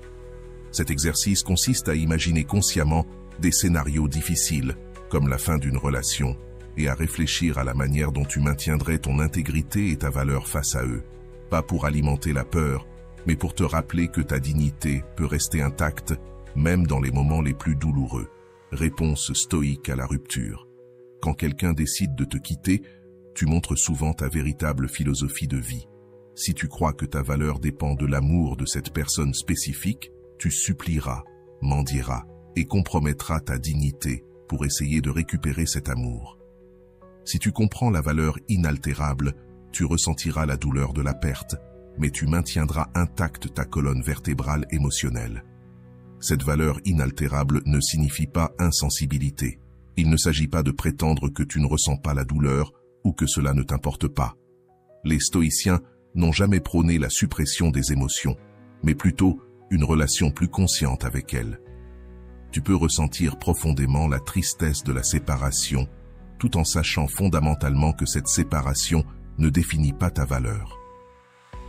Cet exercice consiste à imaginer consciemment des scénarios difficiles, comme la fin d'une relation, et à réfléchir à la manière dont tu maintiendrais ton intégrité et ta valeur face à eux. Pas pour alimenter la peur, mais pour te rappeler que ta dignité peut rester intacte, même dans les moments les plus douloureux. Réponse stoïque à la rupture. Quand quelqu'un décide de te quitter, tu montres souvent ta véritable philosophie de vie. Si tu crois que ta valeur dépend de l'amour de cette personne spécifique, tu supplieras, mendieras et compromettras ta dignité pour essayer de récupérer cet amour. Si tu comprends la valeur inaltérable, tu ressentiras la douleur de la perte, mais tu maintiendras intacte ta colonne vertébrale émotionnelle. Cette valeur inaltérable ne signifie pas insensibilité. Il ne s'agit pas de prétendre que tu ne ressens pas la douleur ou que cela ne t'importe pas. Les stoïciens n'ont jamais prôné la suppression des émotions, mais plutôt une relation plus consciente avec elles. Tu peux ressentir profondément la tristesse de la séparation, tout en sachant fondamentalement que cette séparation ne définit pas ta valeur.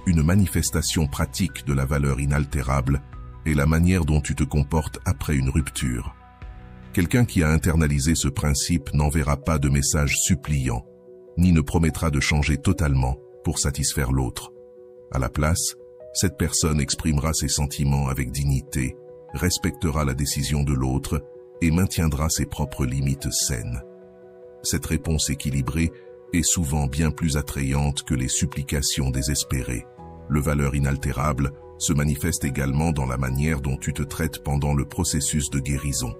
Une manifestation pratique de la valeur inaltérable est la manière dont tu te comportes après une rupture. Quelqu'un qui a internalisé ce principe n'enverra pas de message suppliant, ni ne promettra de changer totalement pour satisfaire l'autre. À la place, cette personne exprimera ses sentiments avec dignité, respectera la décision de l'autre et maintiendra ses propres limites saines. Cette réponse équilibrée est souvent bien plus attrayante que les supplications désespérées. Le valeur inaltérable se manifeste également dans la manière dont tu te traites pendant le processus de guérison.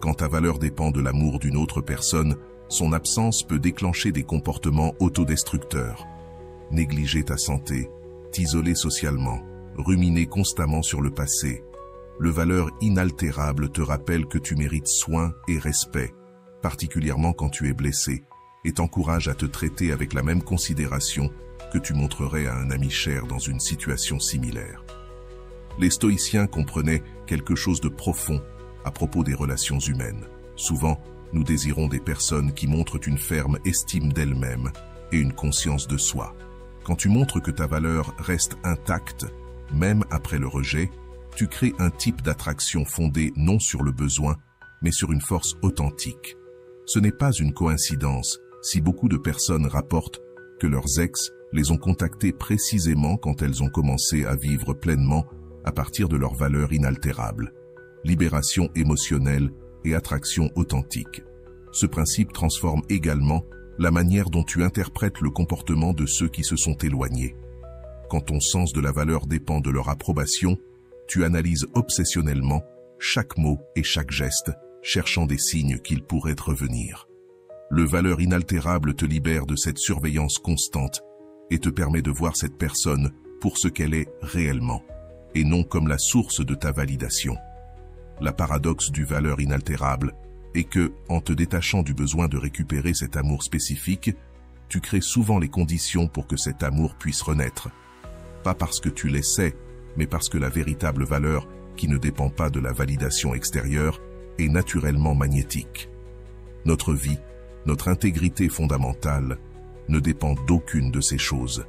Quand ta valeur dépend de l'amour d'une autre personne, son absence peut déclencher des comportements autodestructeurs. Négliger ta santé, t'isoler socialement, ruminer constamment sur le passé. Le valeur inaltérable te rappelle que tu mérites soin et respect, particulièrement quand tu es blessé, et t'encourage à te traiter avec la même considération que tu montrerais à un ami cher dans une situation similaire. Les stoïciens comprenaient quelque chose de profond à propos des relations humaines. Souvent, nous désirons des personnes qui montrent une ferme estime d'elles-mêmes et une conscience de soi. Quand tu montres que ta valeur reste intacte, même après le rejet, tu crées un type d'attraction fondée non sur le besoin, mais sur une force authentique. Ce n'est pas une coïncidence si beaucoup de personnes rapportent que leurs ex les ont contactées précisément quand elles ont commencé à vivre pleinement à partir de leurs valeurs inaltérables. Libération émotionnelle et attraction authentique. Ce principe transforme également la manière dont tu interprètes le comportement de ceux qui se sont éloignés. Quand ton sens de la valeur dépend de leur approbation, tu analyses obsessionnellement chaque mot et chaque geste, cherchant des signes qu'ils pourraient revenir. Le valeur inaltérable te libère de cette surveillance constante et te permet de voir cette personne pour ce qu'elle est réellement, et non comme la source de ta validation. La paradoxe du valeur inaltérable est que, en te détachant du besoin de récupérer cet amour spécifique, tu crées souvent les conditions pour que cet amour puisse renaître. Pas parce que tu l'essaies, mais parce que la véritable valeur, qui ne dépend pas de la validation extérieure, est naturellement magnétique. Notre vie, notre intégrité fondamentale, ne dépend d'aucune de ces choses.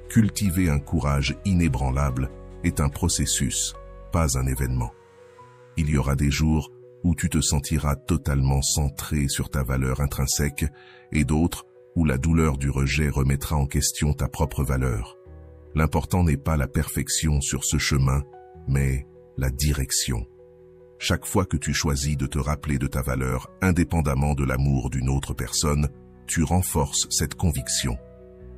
Cultiver un courage inébranlable est un processus, pas un événement. Il y aura des jours où tu te sentiras totalement centré sur ta valeur intrinsèque et d'autres où la douleur du rejet remettra en question ta propre valeur. L'important n'est pas la perfection sur ce chemin, mais la direction. Chaque fois que tu choisis de te rappeler de ta valeur indépendamment de l'amour d'une autre personne, tu renforces cette conviction.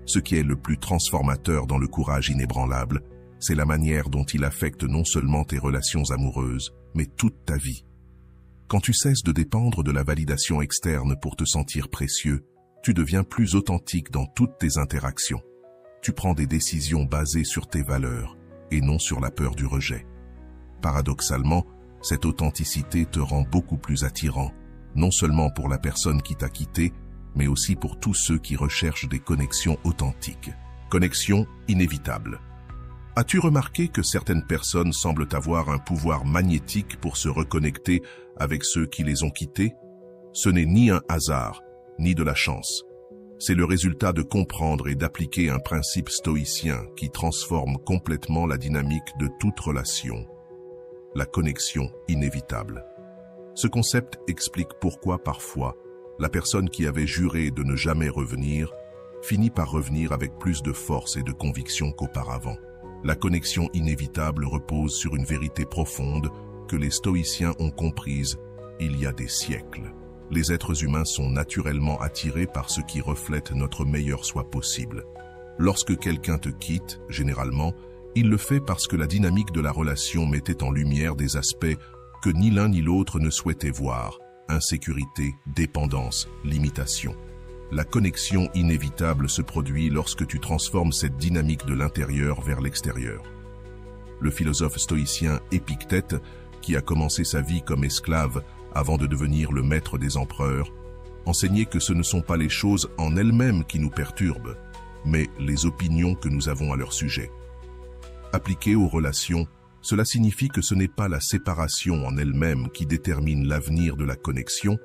Ce qui est le plus transformateur dans le courage inébranlable, c'est la manière dont il affecte non seulement tes relations amoureuses, mais toute ta vie. Quand tu cesses de dépendre de la validation externe pour te sentir précieux, tu deviens plus authentique dans toutes tes interactions. Tu prends des décisions basées sur tes valeurs et non sur la peur du rejet. Paradoxalement, cette authenticité te rend beaucoup plus attirant, non seulement pour la personne qui t'a quitté, mais aussi pour tous ceux qui recherchent des connexions authentiques. Connexion inévitable. As-tu remarqué que certaines personnes semblent avoir un pouvoir magnétique pour se reconnecter avec ceux qui les ont quittés? Ce n'est ni un hasard, ni de la chance. C'est le résultat de comprendre et d'appliquer un principe stoïcien qui transforme complètement la dynamique de toute relation. La connexion inévitable. Ce concept explique pourquoi parfois, la personne qui avait juré de ne jamais revenir finit par revenir avec plus de force et de conviction qu'auparavant. La connexion inévitable repose sur une vérité profonde que les stoïciens ont comprise il y a des siècles. Les êtres humains sont naturellement attirés par ce qui reflète notre meilleur soi possible. Lorsque quelqu'un te quitte, généralement, il le fait parce que la dynamique de la relation mettait en lumière des aspects que ni l'un ni l'autre ne souhaitait voir: insécurité, dépendance, limitation. La connexion inévitable se produit lorsque tu transformes cette dynamique de l'intérieur vers l'extérieur. Le philosophe stoïcien Épictète, qui a commencé sa vie comme esclave avant de devenir le maître des empereurs, enseignait que ce ne sont pas les choses en elles-mêmes qui nous perturbent, mais les opinions que nous avons à leur sujet. Appliqué aux relations, cela signifie que ce n'est pas la séparation en elle-même qui détermine l'avenir de la connexion,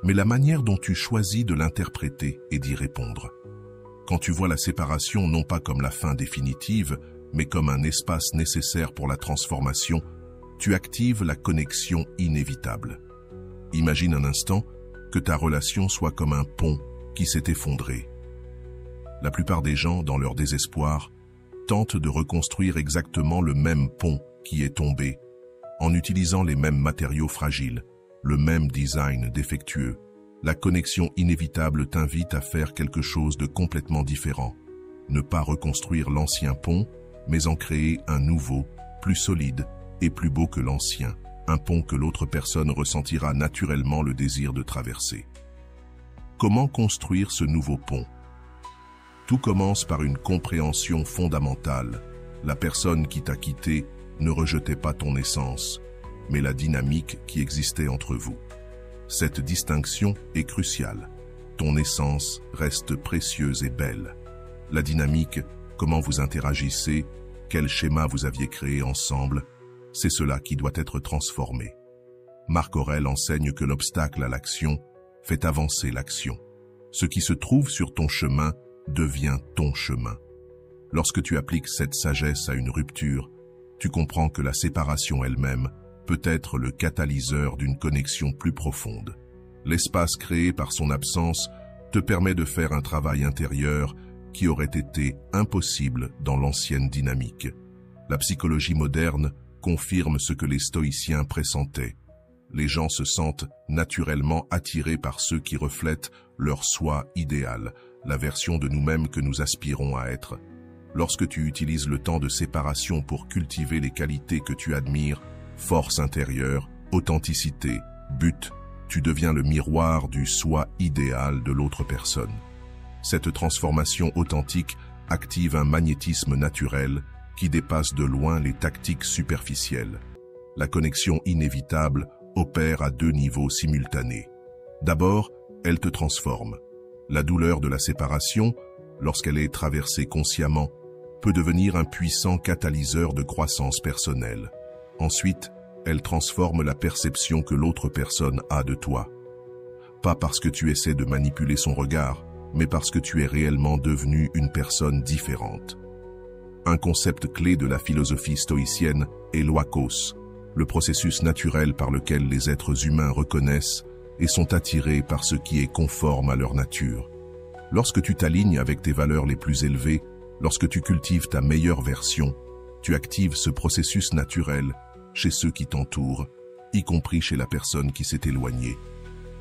mais la manière dont tu choisis de l'interpréter et d'y répondre. Quand tu vois la séparation non pas comme la fin définitive, mais comme un espace nécessaire pour la transformation, tu actives la connexion inévitable. Imagine un instant que ta relation soit comme un pont qui s'est effondré. La plupart des gens, dans leur désespoir, tentent de reconstruire exactement le même pont qui est tombé, en utilisant les mêmes matériaux fragiles, le même design défectueux. La connexion inévitable t'invite à faire quelque chose de complètement différent. Ne pas reconstruire l'ancien pont, mais en créer un nouveau, plus solide et plus beau que l'ancien. Un pont que l'autre personne ressentira naturellement le désir de traverser. Comment construire ce nouveau pont? Tout commence par une compréhension fondamentale. La personne qui t'a quitté ne rejetait pas ton essence, mais la dynamique qui existait entre vous. Cette distinction est cruciale. Ton essence reste précieuse et belle. La dynamique, comment vous interagissez, quel schéma vous aviez créé ensemble, c'est cela qui doit être transformé. Marc Aurèle enseigne que l'obstacle à l'action fait avancer l'action. Ce qui se trouve sur ton chemin devient ton chemin. Lorsque tu appliques cette sagesse à une rupture, tu comprends que la séparation elle-même peut être le catalyseur d'une connexion plus profonde. L'espace créé par son absence te permet de faire un travail intérieur qui aurait été impossible dans l'ancienne dynamique. La psychologie moderne confirme ce que les stoïciens pressentaient. Les gens se sentent naturellement attirés par ceux qui reflètent leur soi idéal, la version de nous-mêmes que nous aspirons à être. Lorsque tu utilises le temps de séparation pour cultiver les qualités que tu admires, force intérieure, authenticité, but, tu deviens le miroir du soi idéal de l'autre personne. Cette transformation authentique active un magnétisme naturel qui dépasse de loin les tactiques superficielles. La connexion inévitable opère à deux niveaux simultanés. D'abord, elle te transforme. La douleur de la séparation, lorsqu'elle est traversée consciemment, peut devenir un puissant catalyseur de croissance personnelle. Ensuite, elle transforme la perception que l'autre personne a de toi. Pas parce que tu essaies de manipuler son regard, mais parce que tu es réellement devenu une personne différente. Un concept clé de la philosophie stoïcienne est l'oikos, le processus naturel par lequel les êtres humains reconnaissent et sont attirés par ce qui est conforme à leur nature. Lorsque tu t'alignes avec tes valeurs les plus élevées, lorsque tu cultives ta meilleure version, tu actives ce processus naturel chez ceux qui t'entourent, y compris chez la personne qui s'est éloignée.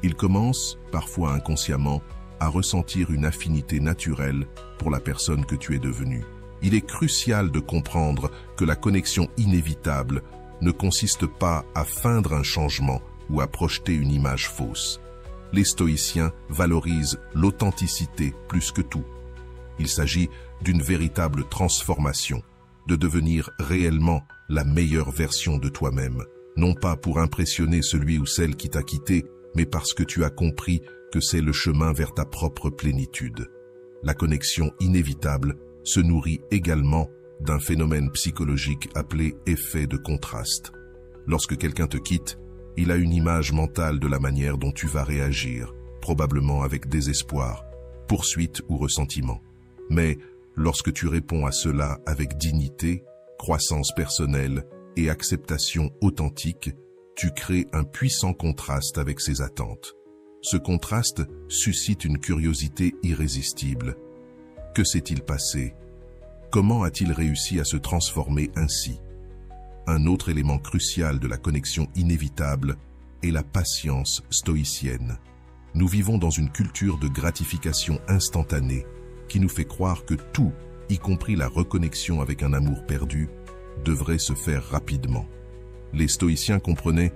Ils commencent, parfois inconsciemment, à ressentir une affinité naturelle pour la personne que tu es devenue. Il est crucial de comprendre que la connexion inévitable ne consiste pas à feindre un changement ou à projeter une image fausse. Les stoïciens valorisent l'authenticité plus que tout. Il s'agit d'une véritable transformation, de devenir réellement la meilleure version de toi-même, non pas pour impressionner celui ou celle qui t'a quitté, mais parce que tu as compris que c'est le chemin vers ta propre plénitude. La connexion inévitable se nourrit également d'un phénomène psychologique appelé effet de contraste. Lorsque quelqu'un te quitte, il a une image mentale de la manière dont tu vas réagir, probablement avec désespoir, poursuite ou ressentiment. Mais lorsque tu réponds à cela avec dignité, croissance personnelle et acceptation authentique, tu crées un puissant contraste avec ses attentes. Ce contraste suscite une curiosité irrésistible. Que s'est-il passé? Comment a-t-il réussi à se transformer ainsi? Un autre élément crucial de la connexion inévitable est la patience stoïcienne. Nous vivons dans une culture de gratification instantanée qui nous fait croire que tout, y compris la reconnexion avec un amour perdu, devrait se faire rapidement. Les stoïciens comprenaient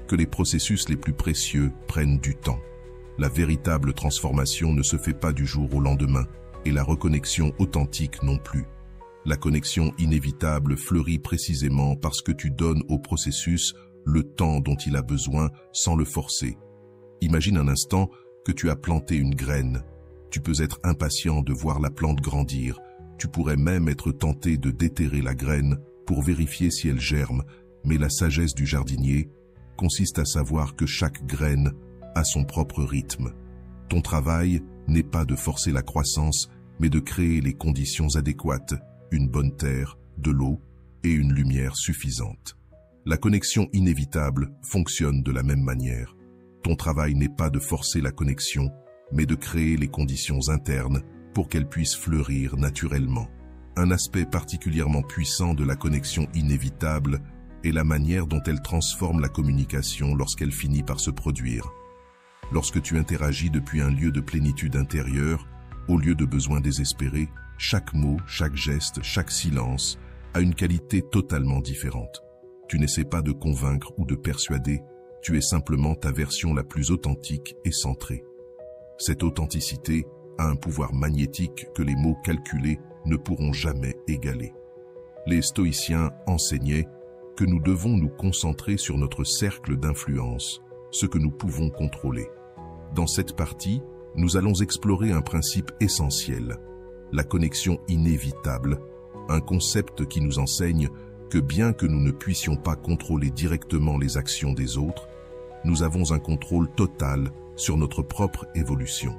que les processus les plus précieux prennent du temps. La véritable transformation ne se fait pas du jour au lendemain, et la reconnexion authentique non plus. La connexion inévitable fleurit précisément parce que tu donnes au processus le temps dont il a besoin sans le forcer. Imagine un instant que tu as planté une graine. Tu peux être impatient de voir la plante grandir. Tu pourrais même être tenté de déterrer la graine pour vérifier si elle germe, mais la sagesse du jardinier consiste à savoir que chaque graine a son propre rythme. Ton travail n'est pas de forcer la croissance, mais de créer les conditions adéquates, une bonne terre, de l'eau et une lumière suffisante. La connexion inévitable fonctionne de la même manière. Ton travail n'est pas de forcer la connexion, mais de créer les conditions internes pour qu'elle puisse fleurir naturellement. Un aspect particulièrement puissant de la connexion inévitable est la manière dont elle transforme la communication lorsqu'elle finit par se produire. Lorsque tu interagis depuis un lieu de plénitude intérieure, au lieu de besoins désespérés, chaque mot, chaque geste, chaque silence a une qualité totalement différente. Tu n'essaies pas de convaincre ou de persuader, tu es simplement ta version la plus authentique et centrée. Cette authenticité a un pouvoir magnétique que les mots calculés ne pourront jamais égaler. Les stoïciens enseignaient que nous devons nous concentrer sur notre cercle d'influence, ce que nous pouvons contrôler. Dans cette partie, nous allons explorer un principe essentiel, la connexion inévitable, un concept qui nous enseigne que bien que nous ne puissions pas contrôler directement les actions des autres, nous avons un contrôle total sur notre propre évolution.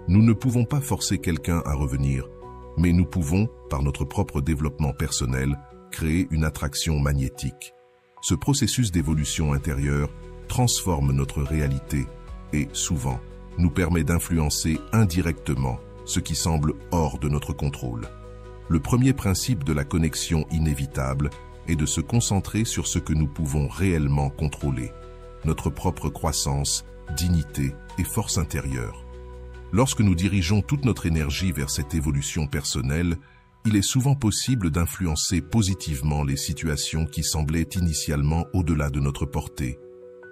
Nous ne pouvons pas forcer quelqu'un à revenir, mais nous pouvons, par notre propre développement personnel, créer une attraction magnétique. Ce processus d'évolution intérieure transforme notre réalité et, souvent, nous permet d'influencer indirectement ce qui semble hors de notre contrôle. Le premier principe de la connexion inévitable est de se concentrer sur ce que nous pouvons réellement contrôler, notre propre croissance, dignité et force intérieure. Lorsque nous dirigeons toute notre énergie vers cette évolution personnelle, il est souvent possible d'influencer positivement les situations qui semblaient initialement au-delà de notre portée.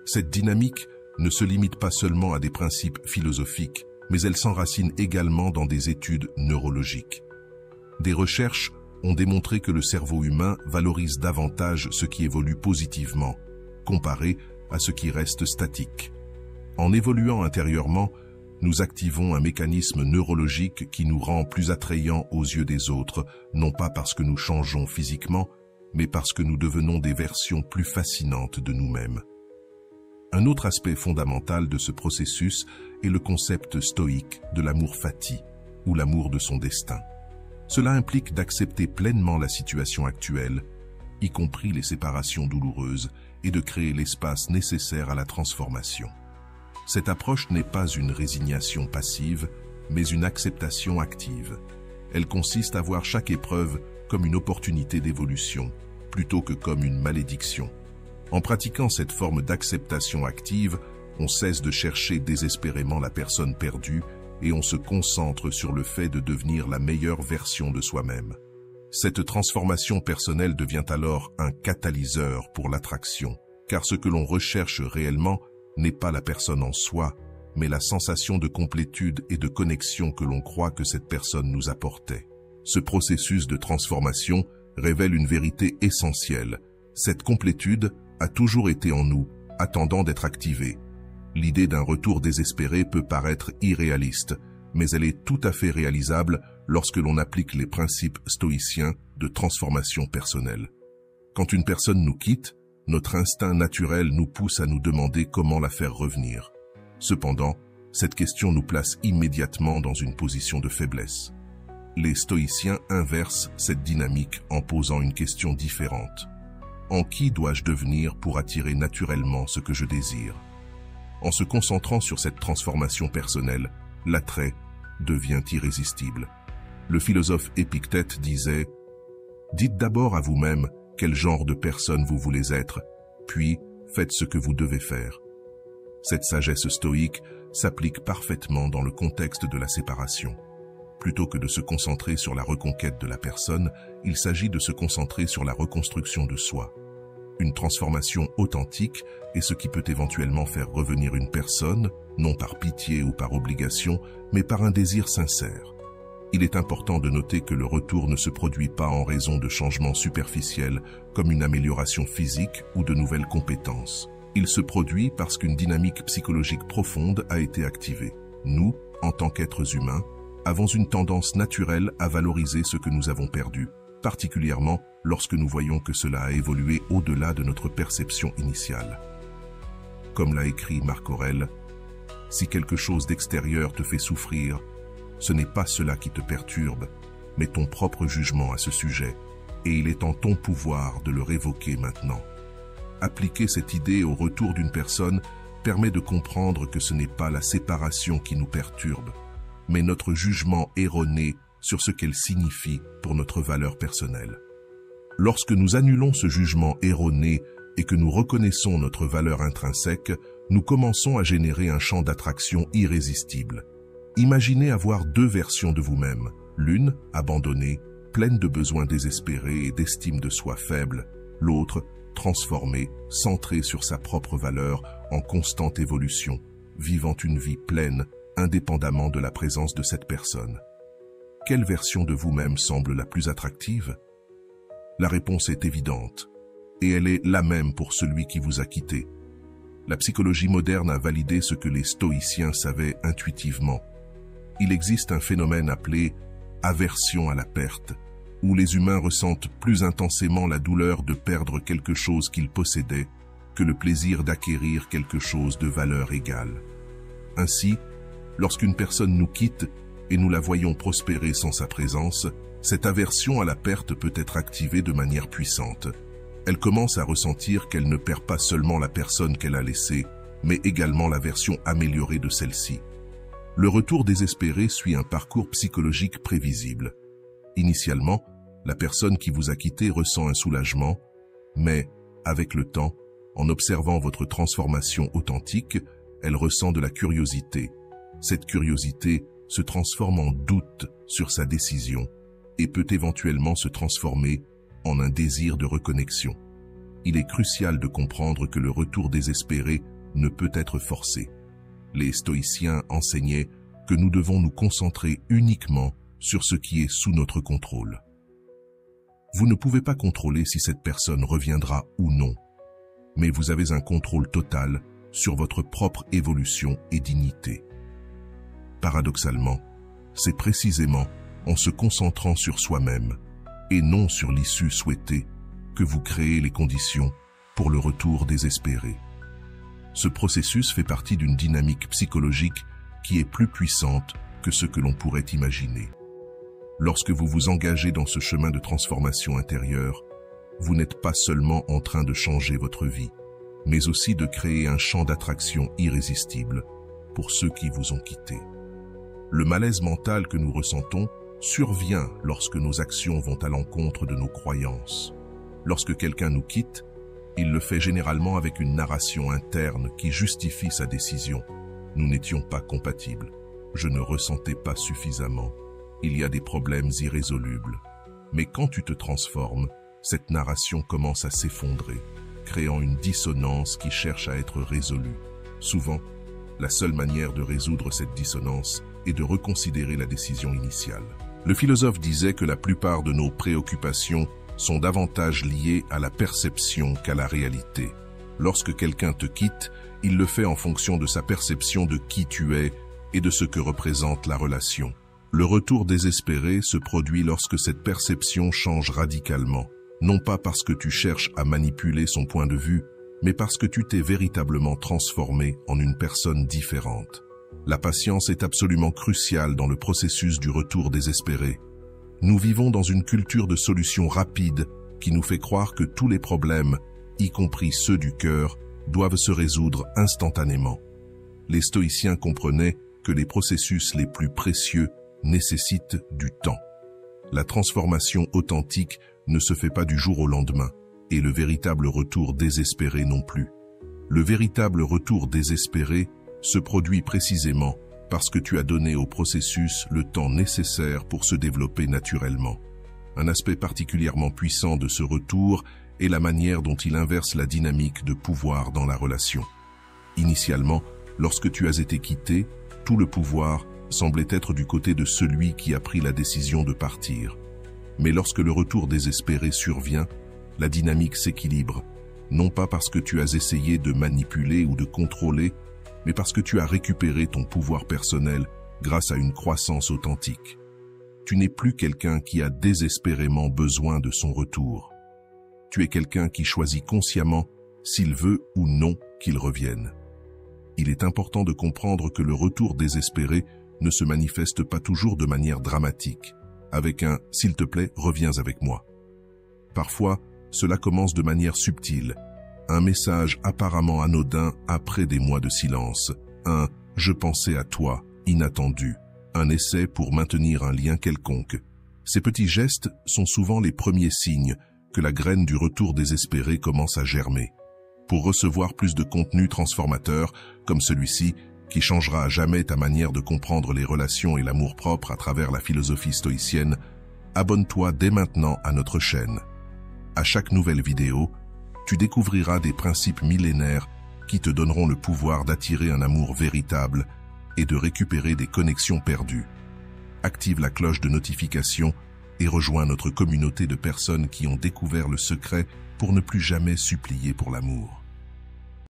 Cette dynamique ne se limite pas seulement à des principes philosophiques, mais elle s'enracine également dans des études neurologiques. Des recherches ont démontré que le cerveau humain valorise davantage ce qui évolue positivement, comparé à ce qui reste statique. En évoluant intérieurement, nous activons un mécanisme neurologique qui nous rend plus attrayants aux yeux des autres, non pas parce que nous changeons physiquement, mais parce que nous devenons des versions plus fascinantes de nous-mêmes. Un autre aspect fondamental de ce processus est le concept stoïque de l'amour fati, ou l'amour de son destin. Cela implique d'accepter pleinement la situation actuelle, y compris les séparations douloureuses, et de créer l'espace nécessaire à la transformation. Cette approche n'est pas une résignation passive, mais une acceptation active. Elle consiste à voir chaque épreuve comme une opportunité d'évolution, plutôt que comme une malédiction. En pratiquant cette forme d'acceptation active, on cesse de chercher désespérément la personne perdue et on se concentre sur le fait de devenir la meilleure version de soi-même. Cette transformation personnelle devient alors un catalyseur pour l'attraction, car ce que l'on recherche réellement n'est pas la personne en soi, mais la sensation de complétude et de connexion que l'on croit que cette personne nous apportait. Ce processus de transformation révèle une vérité essentielle. Cette complétude a toujours été en nous, attendant d'être activée. L'idée d'un retour désespéré peut paraître irréaliste, mais elle est tout à fait réalisable lorsque l'on applique les principes stoïciens de transformation personnelle. Quand une personne nous quitte, notre instinct naturel nous pousse à nous demander comment la faire revenir. Cependant, cette question nous place immédiatement dans une position de faiblesse. Les stoïciens inversent cette dynamique en posant une question différente. En qui dois-je devenir pour attirer naturellement ce que je désire? En se concentrant sur cette transformation personnelle, l'attrait devient irrésistible. Le philosophe Épictète disait « Dites d'abord à vous-même quel genre de personne vous voulez être, puis faites ce que vous devez faire. » Cette sagesse stoïque s'applique parfaitement dans le contexte de la séparation. Plutôt que de se concentrer sur la reconquête de la personne, il s'agit de se concentrer sur la reconstruction de soi. Une transformation authentique est ce qui peut éventuellement faire revenir une personne, non par pitié ou par obligation, mais par un désir sincère. Il est important de noter que le retour ne se produit pas en raison de changements superficiels comme une amélioration physique ou de nouvelles compétences. Il se produit parce qu'une dynamique psychologique profonde a été activée. Nous, en tant qu'êtres humains, avons une tendance naturelle à valoriser ce que nous avons perdu, particulièrement lorsque nous voyons que cela a évolué au-delà de notre perception initiale. Comme l'a écrit Marc Aurèle, « Si quelque chose d'extérieur te fait souffrir, ce n'est pas cela qui te perturbe, mais ton propre jugement à ce sujet, et il est en ton pouvoir de le révoquer maintenant. » Appliquer cette idée au retour d'une personne permet de comprendre que ce n'est pas la séparation qui nous perturbe, mais notre jugement erroné sur ce qu'elle signifie pour notre valeur personnelle. Lorsque nous annulons ce jugement erroné et que nous reconnaissons notre valeur intrinsèque, nous commençons à générer un champ d'attraction irrésistible. Imaginez avoir deux versions de vous-même, l'une abandonnée, pleine de besoins désespérés et d'estime de soi faible, l'autre transformée, centrée sur sa propre valeur en constante évolution, vivant une vie pleine, indépendamment de la présence de cette personne. Quelle version de vous-même semble la plus attractive? La réponse est évidente, et elle est la même pour celui qui vous a quitté. La psychologie moderne a validé ce que les stoïciens savaient intuitivement. Il existe un phénomène appelé aversion à la perte, où les humains ressentent plus intensément la douleur de perdre quelque chose qu'ils possédaient que le plaisir d'acquérir quelque chose de valeur égale. Ainsi, lorsqu'une personne nous quitte et nous la voyons prospérer sans sa présence, cette aversion à la perte peut être activée de manière puissante. Elle commence à ressentir qu'elle ne perd pas seulement la personne qu'elle a laissée, mais également la version améliorée de celle-ci. Le retour désespéré suit un parcours psychologique prévisible. Initialement, la personne qui vous a quitté ressent un soulagement, mais, avec le temps, en observant votre transformation authentique, elle ressent de la curiosité. Cette curiosité se transforme en doute sur sa décision et peut éventuellement se transformer en un désir de reconnexion. Il est crucial de comprendre que le retour désespéré ne peut être forcé. Les stoïciens enseignaient que nous devons nous concentrer uniquement sur ce qui est sous notre contrôle. Vous ne pouvez pas contrôler si cette personne reviendra ou non, mais vous avez un contrôle total sur votre propre évolution et dignité. Paradoxalement, c'est précisément en se concentrant sur soi-même et non sur l'issue souhaitée que vous créez les conditions pour le retour désespéré. Ce processus fait partie d'une dynamique psychologique qui est plus puissante que ce que l'on pourrait imaginer. Lorsque vous vous engagez dans ce chemin de transformation intérieure, vous n'êtes pas seulement en train de changer votre vie, mais aussi de créer un champ d'attraction irrésistible pour ceux qui vous ont quitté. Le malaise mental que nous ressentons survient lorsque nos actions vont à l'encontre de nos croyances. Lorsque quelqu'un nous quitte, il le fait généralement avec une narration interne qui justifie sa décision. Nous n'étions pas compatibles. Je ne ressentais pas suffisamment. Il y a des problèmes irrésolubles. Mais quand tu te transformes, cette narration commence à s'effondrer, créant une dissonance qui cherche à être résolue. Souvent, la seule manière de résoudre cette dissonance est de reconsidérer la décision initiale. Le philosophe disait que la plupart de nos préoccupations sont davantage liées à la perception qu'à la réalité. Lorsque quelqu'un te quitte, il le fait en fonction de sa perception de qui tu es et de ce que représente la relation. Le retour désespéré se produit lorsque cette perception change radicalement, non pas parce que tu cherches à manipuler son point de vue, mais parce que tu t'es véritablement transformé en une personne différente. La patience est absolument cruciale dans le processus du retour désespéré. Nous vivons dans une culture de solutions rapides qui nous fait croire que tous les problèmes, y compris ceux du cœur, doivent se résoudre instantanément. Les stoïciens comprenaient que les processus les plus précieux nécessitent du temps. La transformation authentique ne se fait pas du jour au lendemain, et le véritable retour désespéré non plus. Le véritable retour désespéré se produit précisément parce que tu as donné au processus le temps nécessaire pour se développer naturellement. Un aspect particulièrement puissant de ce retour est la manière dont il inverse la dynamique de pouvoir dans la relation. Initialement, lorsque tu as été quitté, tout le pouvoir semblait être du côté de celui qui a pris la décision de partir. Mais lorsque le retour désespéré survient, la dynamique s'équilibre, non pas parce que tu as essayé de manipuler ou de contrôler, mais parce que tu as récupéré ton pouvoir personnel grâce à une croissance authentique. Tu n'es plus quelqu'un qui a désespérément besoin de son retour. Tu es quelqu'un qui choisit consciemment s'il veut ou non qu'il revienne. Il est important de comprendre que le retour désespéré ne se manifeste pas toujours de manière dramatique, avec un « s'il te plaît, reviens avec moi ». Parfois, cela commence de manière subtile, un message apparemment anodin après des mois de silence, un « je pensais à toi » inattendu, un essai pour maintenir un lien quelconque. Ces petits gestes sont souvent les premiers signes que la graine du retour désespéré commence à germer. Pour recevoir plus de contenu transformateur, comme celui-ci, qui changera à jamais ta manière de comprendre les relations et l'amour-propre à travers la philosophie stoïcienne, abonne-toi dès maintenant à notre chaîne. À chaque nouvelle vidéo, tu découvriras des principes millénaires qui te donneront le pouvoir d'attirer un amour véritable et de récupérer des connexions perdues. Active la cloche de notification et rejoins notre communauté de personnes qui ont découvert le secret pour ne plus jamais supplier pour l'amour.